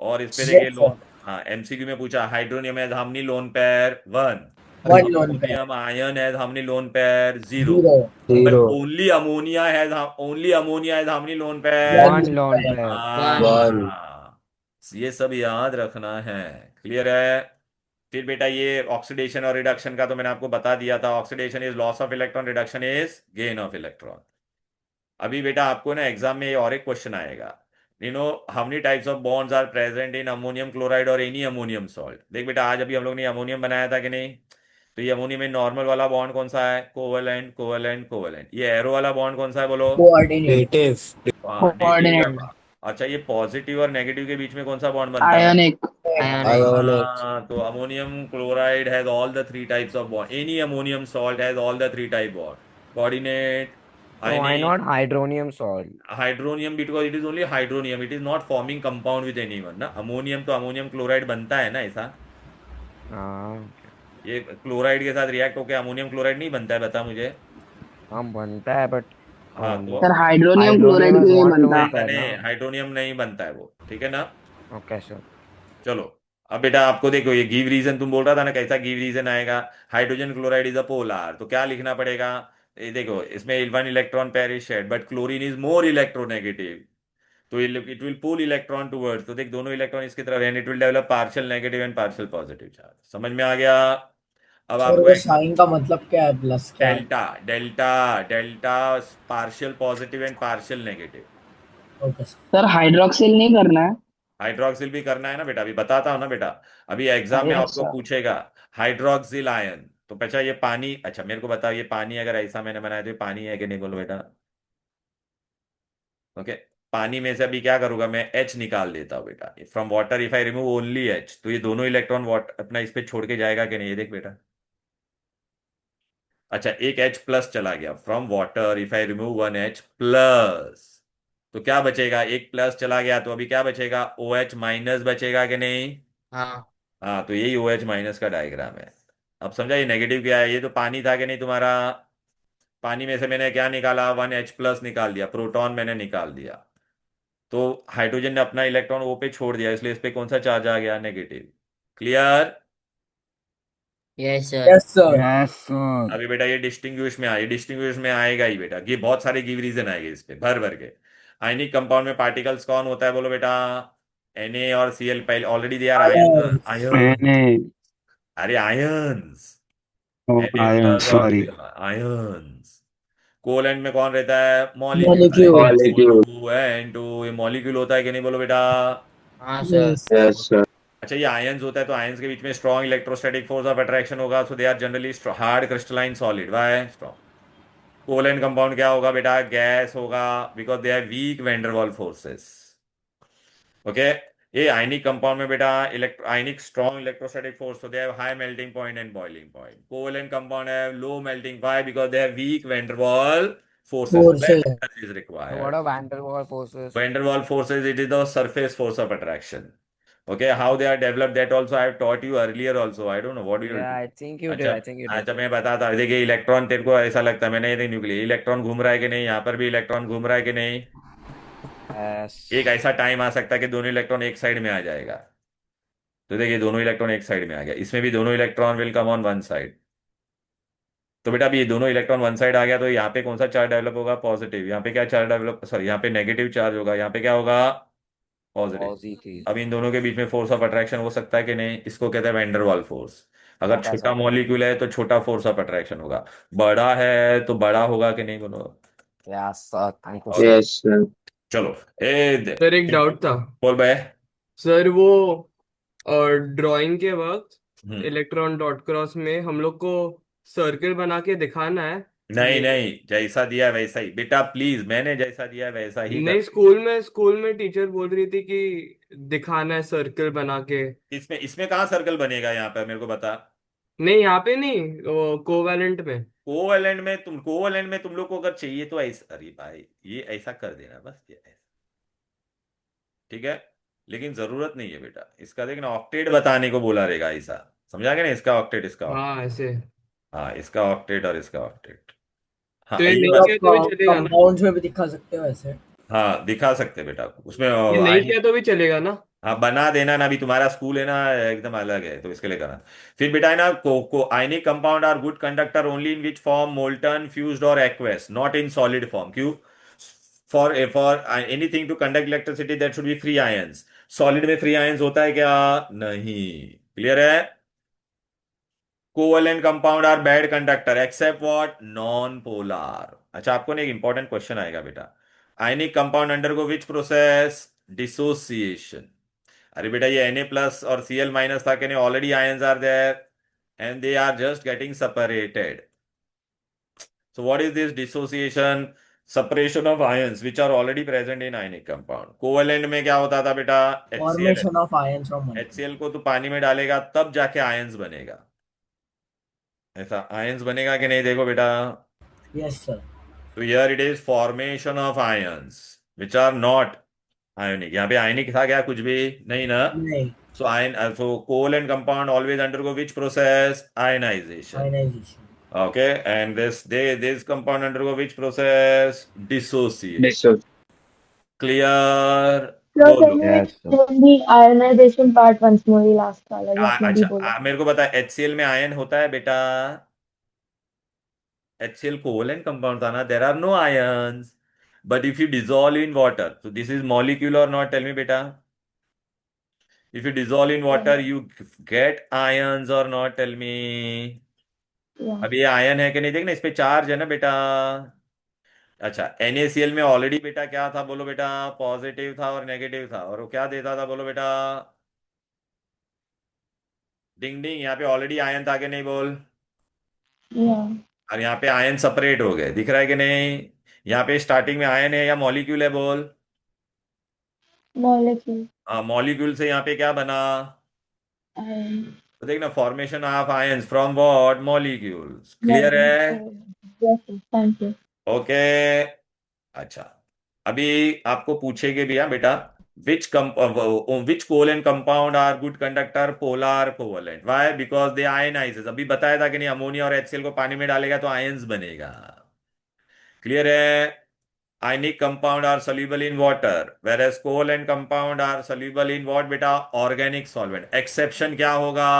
और इस पे देखिए यस सर लोन, हाँ एमसीक्यू में पूछा, hydronium has how many lone pair? 1। One lone pair ammonium ion has how many lone pair? 0। Zero but 0 only ammonia has how many lone pair? One One loan lone pair pair. One. One हाँ, ये सब याद रखना है। क्लियर है? फिर बेटा ये ऑक्सीडेशन और रिडक्शन का तो मैंने आपको बता दिया था। Oxidation is loss of electron, reduction is gain of electron. अभी बेटा आपको ना एग्जाम में ये और एक क्वेश्चन आएगा, you know how many types of bonds are present in ammonium chloride और एनी अमोनियम सॉल्ट। देख बेटा, आज अभी हम लोग ने अमोनियम बनाया था कि नहीं? तो ये अमोनियम में नॉर्मल वाला बॉन्ड कौन सा है? Covalent covalent covalent. ये एरो वाला बॉन्ड कौन सा है बोलो? कोऑर्डिनेट नेटिव हाँ, नेटिव है। कोऑर्डिनेट। अच्छा, ये पॉजिटिव और नेगेटिव के बीच में कौन सा बॉन्ड बनता है? आयोनिक। आयोनिक। आयोनिक हाँ, तो ammonium chloride has all the three types of bond, any ammonium salt has all the three type bond, coordinate, So why ionic, not hydronium salt? Hydronium, because it is only hydronium, it is not forming compound with anyone ना। अमोनियम तो अमोनियम क्लोराइड बनता है ना ऐसा। Okay. ये क्लोराइड के साथ रिएक्ट होकर अमोनियम क्लोराइड नहीं बनता है, बता मुझे। हम बनता है but हाँ तो सर हाइड्रोनियम क्लोराइड hydronium के is लिए one बनता। lone नहीं pair नहीं, ना. हाइड्रोनियम नहीं बनता है वो, ठीक है ना? Okay sir. चलो, अब बेटा आपको देखो, ये गिव रीजन तुम बोल रहा था ना, कैसा गिव रीजन आएगा? Hydrogen chloride is a polar, तो क्या लिखना पड़ेगा? ये देखो, इसमें 1 electron pair is shared but chlorine is more electronegative, तो it will pull electron towards. तो देख, दोनों इलेक्ट्रॉन इसकी तरफ and it will develop partial negative and partial positive charge. समझ में आ गया? अब सर आपको वो एक साइन का मतलब क्या है, प्लस क्या है? Delta, delta, delta, partial positive and partial negative. Okay sir sir hydroxyl नहीं करना है। हाइड्रोक्सिल भी करना है ना बेटा, अभी बताता हूँ ना बेटा। अभी एग्जाम में यस आपको सर। पूछेगा हाइड्रोक्सिल आयन, तो पचा ये पानी, अच्छा मेरे को बताओ, ये पानी अगर ऐसा मैंने बनाया तो ये पानी है कि नहीं, बोलो बेटा। ओके, पानी में से अभी क्या करूंगा मैं? H निकाल देता हूँ बेटा। From water if I remove only H, तो ये दोनों इलेक्ट्रॉन वाटर अपना इस पे छोड़ के जाएगा कि नहीं? ये देख बेटा, अच्छा एक H प्लस चला गया from water, if I remove 1 H plus, तो क्या बचेगा? एक प्लस चला गया, तो अभी क्या बचेगा? OH माइनस बचेगा कि नहीं? हाँ। हाँ, तो यही OH माइनस का डायग्राम है। अब समझा ये नेगेटिव क्या है? ये तो पानी था कि नहीं तुम्हारा? पानी में से मैंने क्या निकाला? 1H प्लस निकाल दिया, प्रोटॉन मैंने निकाल दिया। तो हाइड्रोजन ने अपना इलेक्ट्रॉन वो पे छोड़ दिया, इसलिए इस पे कौन सा चार्ज आ गया? Negative. Clear? Yes sir. Yes sir Yes sir. अभी बेटा ये डिस्टिंग्विश में आए, डिस्टिंग्विश में आएगा ही बेटा, ये बहुत सारे गिव रीजन आएंगे इस पे भर भर के। आयनिक कंपाउंड में पार्टिकल्स कौन होता है बोलो बेटा? Na और Cl, पहले already they are ion, ion ion, अरे आयंस, Na प्लस और आयंस। कोवेलेंट में कौन रहता है? मॉलिक्यूल, अरे मॉलिक्यूल N2 ये मॉलिक्यूल होता है कि नहीं, बोलो बेटा? हाँ सर। Yes yes sir. अच्छा, ये आयंस होता है, तो आयंस के बीच में strong electrostatic force of attraction होगा, so they are generally hard crystalline solid. Why strong? Covalent compound क्या होगा बेटा? गैस होगा, because they have weak van der Waals forces. Okay, ये आयनिक कंपाउंड में बेटा ionic strong electrostatic force, so they have high melting point and boiling point. Covalent compound have low melting. Why? Because they have weak van der Waal forces. So less forces energy is So required. what are van der Waal forces? Van der Waal forces, it is the surface force of attraction. Okay, how they are developed, that also I have taught you earlier also. I don't know what you will Yeah, do. I think you did. अच्छा, I think you did. अच्छा मैं बताता हूँ। देखिए इलेक्ट्रॉन, तेरे को ऐसा लगता है, मैंने ये न्यूक्लियर इलेक्ट्रॉन घूम रहा है कि नहीं? यहाँ पर भी इलेक्ट्रॉन घूम रहा है कि नहीं? Yes. एक ऐसा टाइम आ सकता है कि दोनों इलेक्ट्रॉन एक साइड में आ जाएगा। तो देखिए दोनों इलेक्ट्रॉन एक साइड में आ गया, इसमें भी दोनों electron will come on one side. तो बेटा अभी ये दोनों इलेक्ट्रॉन वन साइड आ गया, तो यहाँ पे कौन सा चार्ज डेवलप होगा? पॉजिटिव। यहाँ पे क्या चार्ज डेवलप, सॉरी यहाँ पे नेगेटिव चार्ज होगा। यहाँ पे क्या होगा? पॉजिटिव। पॉजिटिव। अब इन दोनों के बीच में फोर्स ऑफ अट्रैक्शन हो सकता है कि नहीं, इसको कहते हैं वैंडरवाल फोर्स। अगर छोटा छोटा सा। मॉलिक्यूल है तो छोटा फोर्स ऑफ अट्रैक्शन होगा, बड़ा है तो बड़ा होगा कि नहीं, बोलो। Yes sir, thank you Okay. Sir. Yes, sir. चलो ए सर एक डाउट था बोल भाई। सर, वो ड्राइंग के वक्त हम्म। इलेक्ट्रॉन डॉट क्रॉस में हम लोग को सर्कल बना के दिखाना है नहीं ये। नहीं, जैसा दिया है वैसा ही बेटा, प्लीज, मैंने जैसा दिया है वैसा ही नहीं, कर। स्कूल में टीचर बोल रही थी कि दिखाना है सर्कल बना के। इसमें इसमें कहाँ सर्कल बनेगा यहाँ पे, मेरे को बता। नहीं, यहाँ पे नहीं, कोवैलेंट में। कोवैलेंट में तुम लोग को अगर चाहिए तो ऐसा, अरे भाई ये ऐसा कर देना बस, ये ऐसा। ठीक है, लेकिन जरूरत नहीं है बेटा इसका, देखना ऑक्टेट बताने को बोला रहेगा ऐसा, समझा गया ना, इसका ऑक्टेट, इसका octet। हाँ, ऐसे। हाँ, इसका ऑक्टेट और इसका ऑक्टेट। हाँ तो ये ये नहीं बात। किया तो भी चलेगा ना? कंपाउंड्स में भी दिखा सकते हो ऐसे। हाँ दिखा सकते बेटा उसमें ये नहीं किया तो भी चलेगा ना? हाँ बना देना ना, अभी तुम्हारा स्कूल है ना एकदम अलग है, तो इसके लिए करना। फिर बेटा है ना, को ionic compound are good conductor only in which form, molten, fused और aqueous, not in solid form. क्यों? For anything to conduct electricity that should be free ions. Solid में फ्री आयंस होता है क्या? नहीं। क्लियर है? Covalent compound are bad conductor except what? Non polar. अच्छा, आपको ना एक इंपॉर्टेंट क्वेश्चन आएगा बेटा, ionic compound undergo which process? Dissociation. अरे बेटा ये Na प्लस और Cl माइनस था कि नहीं, already ions are there and they are just getting separated. So what is this dissociation? Separation of ions which are already present in ionic compound. Covalent में क्या होता था बेटा? Formation of ions from molecule. HCl को तो पानी में डालेगा तब जाके आयंस बनेगा, ऐसा आयंस बनेगा कि नहीं, देखो बेटा। Yes sir. तो here it is formation of ions which are not ionic. यहाँ पे आयनिक था क्या? कुछ भी नहीं ना। नहीं। So covalent compound always undergo which process? Ionization. Ionization. Okay, and this compound undergo which process? Dissociation. Dissociation. Clear? Sir, बोलो। can you explain the ionization part once more? ये last वाला जो आपने अभी बोला। मेरे को बता, HCl में आयन होता है बेटा? HCl covalent compound था ना, there are no ions. But if you dissolve in water, so this is molecule or not? Tell me बेटा. If you dissolve in water, you get ions or not? Tell me. Yeah. अब ये आयन है कि नहीं, देखना इस पे चार्ज है ना बेटा। अच्छा, NaCl में ऑलरेडी बेटा क्या था, बोलो बेटा? पॉजिटिव था और नेगेटिव था, और वो क्या देता था, बोलो बेटा? डिंग डिंग, यहाँ पे ऑलरेडी आयन था कि नहीं, बोल। Yeah. और यहाँ पे आयन सेपरेट हो गए, दिख रहा है कि नहीं? यहाँ पे स्टार्टिंग में आयन है या मॉलिक्यूल है, बोल। Molecule. हाँ, मॉलिक्यूल से यहाँ पे क्या बना? Ion. तो देखना, formation of ions from what? Molecules. Clear है? Yes, sir. Thank you. Okay. अच्छा, अभी आपको पूछेंगे भी, हाँ बेटा, which covalent compound are good conductor? Polar covalent. Why? Because they ionizes. अभी बताया था कि नहीं, अमोनिया और HCl को पानी में डालेगा तो आयंस बनेगा। क्लियर है? Ionic compound are soluble in water, whereas covalent compound are soluble in what बेटा? Organic solvent. Exception क्या होगा?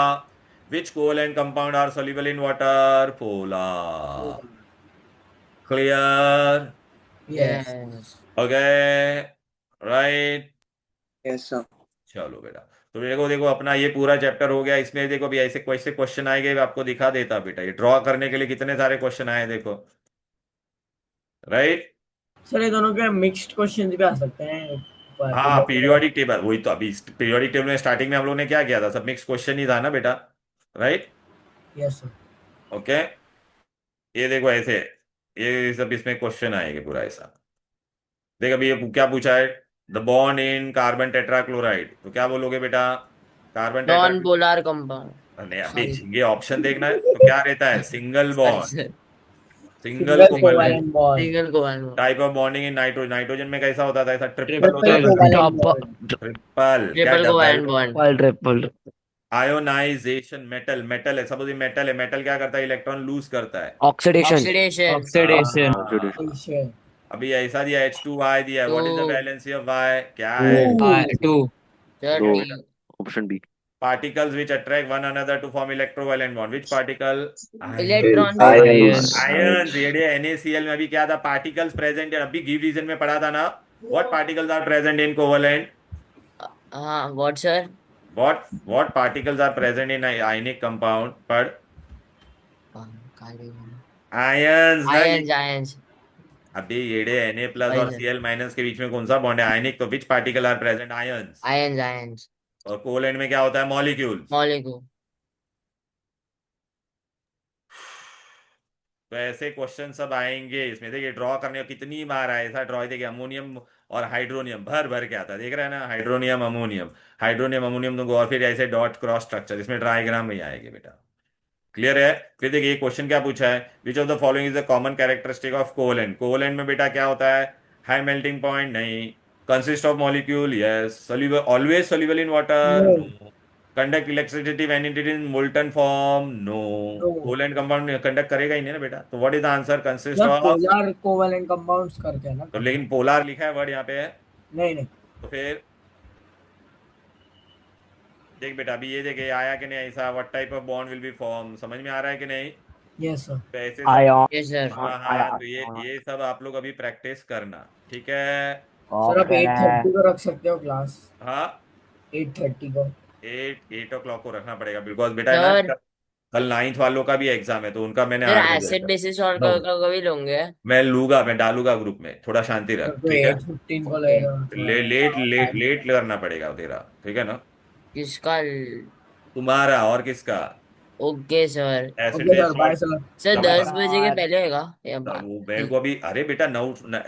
Which covalent compound are soluble in water? Polar. Clear? Yes. Okay, right? Yes, sir. चलो बेटा, तो देखो देखो अपना ये पूरा चैप्टर हो गया। इसमें देखो भी ऐसे कैसे क्वेश्चन आएंगे, आपको दिखा देता बेटा, ये ड्रॉ करने के लिए कितने सारे क्वेश्चन आए देखो, राइट? सर ये दोनों के मिक्स्ड क्वेश्चन भी आ सकते हैं। हाँ, पीरियोडिक टेबल, वही तो अभी पीरियोडिक टेबल में स्टार्टिंग में हम लोग ने क्या किया था, सब मिक्स क्वेश्चन ही था ना बेटा, राइट? Yes sir. ओके, ये देखो ऐसे, ये सब इसमें क्वेश्चन आएंगे पूरा ऐसा। देख अभी ये क्या पूछा है, the bond in carbon tetrachloride, तो क्या बोलोगे बेटा? Carbon non polar compound. नहीं, अभी ये ऑप्शन देखना है तो क्या रहता है? Single bond, single covalent bond. Single covalent. Type of bonding in nitrogen. Nitrogen में कैसा होता था? ऐसा triple triple covalent triple covalent bond. Triple. Ionization, metal, metal है, सपोज मेटल है, मेटल क्या करता है? इलेक्ट्रॉन लूज करता है। ऑक्सीडेशन। ऑक्सीडेशन। ऑक्सीडेशन। अभी ऐसा दिया H2Y दिया है, व्हाट इज द तो- वैलेंसी ऑफ Y? क्या है? 2। Option B. Particles which attract one another to form electrovalent bond. Which particle? Electron. Ions. ये NaCl में अभी क्या था? Particles present है, अभी गिव रीजन में पढ़ा था ना, what particles are present in covalent? हाँ what sir? What particles are present in an ionic compound? पढ़। आयंस ना ये। Ions ions. अभी येड़े Na प्लस वही और सर, Cl माइनस के बीच में कौन सा बॉन्ड है? आयनिक। तो which particle are present? Ions. Ions ions. और कोवेलेंट में क्या होता है? मॉलिक्यूल्स। मॉलिक्यूल। तो ऐसे क्वेश्चन सब आएंगे इसमें। देखिए ड्रॉ करने का कितनी बार आया ऐसा ड्रॉ। देखिए अमोनियम और हाइड्रोनियम भर भर के आता है, देख रहे हैं ना? हाइड्रोनियम अमोनियम, हाइड्रोनियम अमोनियम तुमको, और फिर ऐसे डॉट क्रॉस स्ट्रक्चर, इसमें डायग्राम में ही आएंगे बेटा। क्लियर है? फिर देखिए क्वेश्चन क्या पूछा है? Which of the following is the common characteristic of covalent? Covalent में बेटा क्या होता है? High melting point? नहीं। Consist of molecule? Yes. Soluble, always soluble in water? No no. Conduct electricity when it is in molten form? No. No covalent compound conduct करेगा ही नहीं ना बेटा। तो what is the answer? Consist जब ऑफ। पोलर कोवेलेंट कंपाउंड्स करते हैं ना तो तब। लेकिन पोलार लिखा है वर्ड यहाँ पे है। नहीं नहीं तो फिर देख बेटा, अभी ये देखे आया कि नहीं ऐसा? What type of bond will be form? समझ में आ रहा है कि नहीं? Yes sir. तो ऐसे सब। Ion. Yes sir. हाँ हाँ, तो ये सब आप लोग अभी प्रैक्टिस करना, ठीक है? सर आप 8:30 Okay. को रख सकते हो क्लास? हाँ 8:30 को? 8 o'clock को रखना पड़ेगा बिकॉज बेटा है ना, सर कल 9th वालों का भी एग्जाम है तो उनका मैंने सर 8 बजे एसिड रखा। बेसिस और नो, कभी लोगे? मैं लूंगा, मैं डालूंगा ग्रुप में, थोड़ा शांति सर रख, तो ठीक है? 8:15 को ओके। लगेगा लेट थोड़ा लेट टाइम। लेट करना पड़ेगा तेरा, ठीक है ना? किसका? तुम्हारा और किसका? Okay sir. Acid okay sir base bye और सर। सर कब? 10 बजे के पहले होगा या बाद? वो मेरे को अभी, अरे बेटा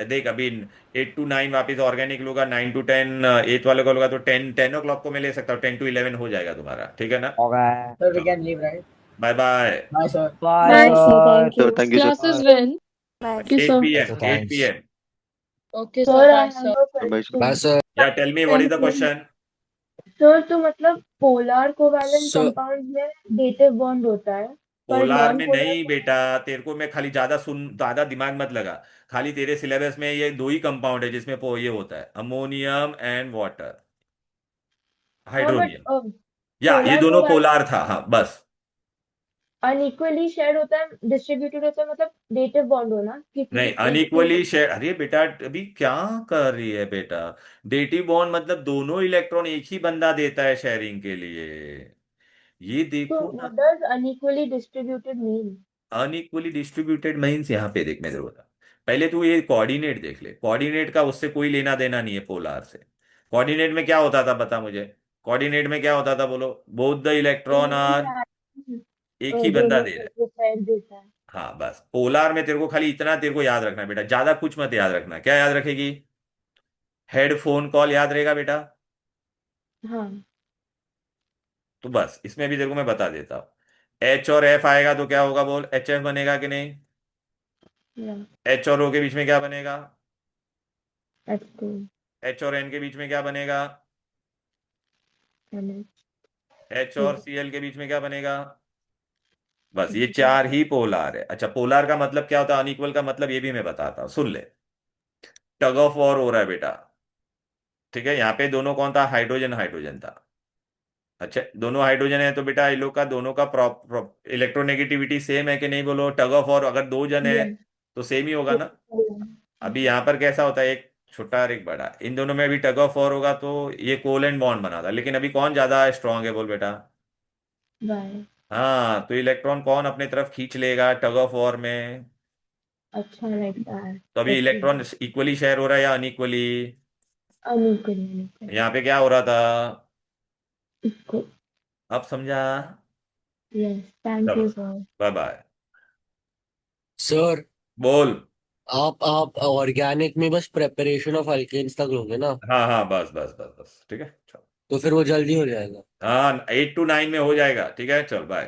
देख अभी 8 to 9 वापिस ऑर्गेनिक लूंगा, 9 to 10 8 वाले को लूंगा, तो 10 o'clock को मैं ले सकता हूँ, 10 to 11 हो जाएगा तुम्हारा, ठीक है ना? Okay. Sir we can leave right? Bye bye. Bye sir. Bye, Bye, sir. sir. Thank Sir, you. thank you, sir. Class is when? Bye. Thank you, 8 sir. p.m. 8 Thanks. p.m. Okay, sir. Sir, I Bye, have sir. a Bye, sir. question. Yeah, tell me what is the question? Sir तो मतलब पोलर कोवैलेंट कंपाउंड में डेटिव बॉन्ड होता है पर पोलार नॉन में पोलर नहीं बेटा, तेरे को मैं खाली ज्यादा दिमाग मत लगा। खाली तेरे सिलेबस में ये दो ही कंपाउंड है जिसमें ये होता है, अमोनियम एंड वाटर, हाँ बट हाइड्रोनियम। या ये पोलर दोनों कोवैलेंट पोलार था, हाँ बस। अनइक्वली शेयर्ड होता है डिस्ट्रीब्यूटेड होता है मतलब डेटिव बॉन्ड होना किसी नहीं, के एक को अनइक्वली शेयर, अरे बेटा अभी क्या कर रही है बेटा? डेटिव बॉन्ड मतलब दोनों इलेक्ट्रॉन एक ही बंदा देता है शेयरिंग के लिए, ये तो देखो ना। What does unequally distributed mean? Unequally distributed means यहाँ पे देख, मैं जरूर बता। पहले तू ये कोऑर्डिनेट देख ले, कोऑर्डिनेट का उससे कोई लेना देना नहीं है पोलार से। कोऑर्डिनेट में क्या होता था बता मुझे? कोऑर्डिनेट में क्या होता था बोलो? बोथ द इलेक्ट्रॉन आर, एक ही बंदा दोनों दे रहा है। को साइड देता है। हाँ बस, पोलार में तेरे को खाली इतना तेरे को याद रखना है बेटा, ज्यादा कुछ मत याद रखना। क्या याद रखेगी? हेडफोन कॉल याद रहेगा बेटा? हाँ तो बस इसमें भी तेरे को मैं बता देता हूँ। एच और एफ आएगा तो क्या होगा बोल? एच एफ बनेगा कि नहीं? या एच और ओ के बीच में क्या बनेगा? H2 एच और एन के बीच में क्या बनेगा? NH एच और सी एल के बीच में क्या बनेगा? बस ये चार ही पोलार है। अच्छा पोलार का मतलब क्या होता है? अनइक्वल का मतलब ये भी मैं बताता हूँ, सुन ले। टग ऑफ वॉर हो रहा है बेटा, ठीक है? यहाँ पे दोनों कौन था? हाइड्रोजन हाइड्रोजन था। अच्छा दोनों हाइड्रोजन है तो बेटा इन लोग का दोनों का इलेक्ट्रोनेगेटिविटी सेम है कि नहीं बोलो? टग ऑफ वॉर अगर दो जन है Yes. तो सेम ही होगा ना। अभी यहाँ पर कैसा होता है, एक छोटा और एक बड़ा, इन दोनों में अभी टग ऑफ वॉर होगा तो ये कोवेलेंट बॉन्ड बना था, लेकिन अभी कौन ज्यादा स्ट्रांग है बोल बेटा? बाय हाँ, तो इलेक्ट्रॉन कौन अपने तरफ खींच लेगा टग ऑफ वॉर में? अच्छा लाइक दैट तो अभी ओके इलेक्ट्रॉन इक्वली शेयर हो रहा है या अनइक्वली? अनइक्वली यहाँ पे क्या हो रहा था? इसको अब समझा? यस थैंक चलो you sir bye bye. Sir बोल। आप ऑर्गेनिक में बस प्रेपरेशन ऑफ अल्केन्स तक लोगे ना? हाँ हाँ बस बस बस बस, ठीक है चलो। तो फिर वो जल्दी हो जाएगा। हाँ 8 to 9 में हो जाएगा, ठीक है चल बाय।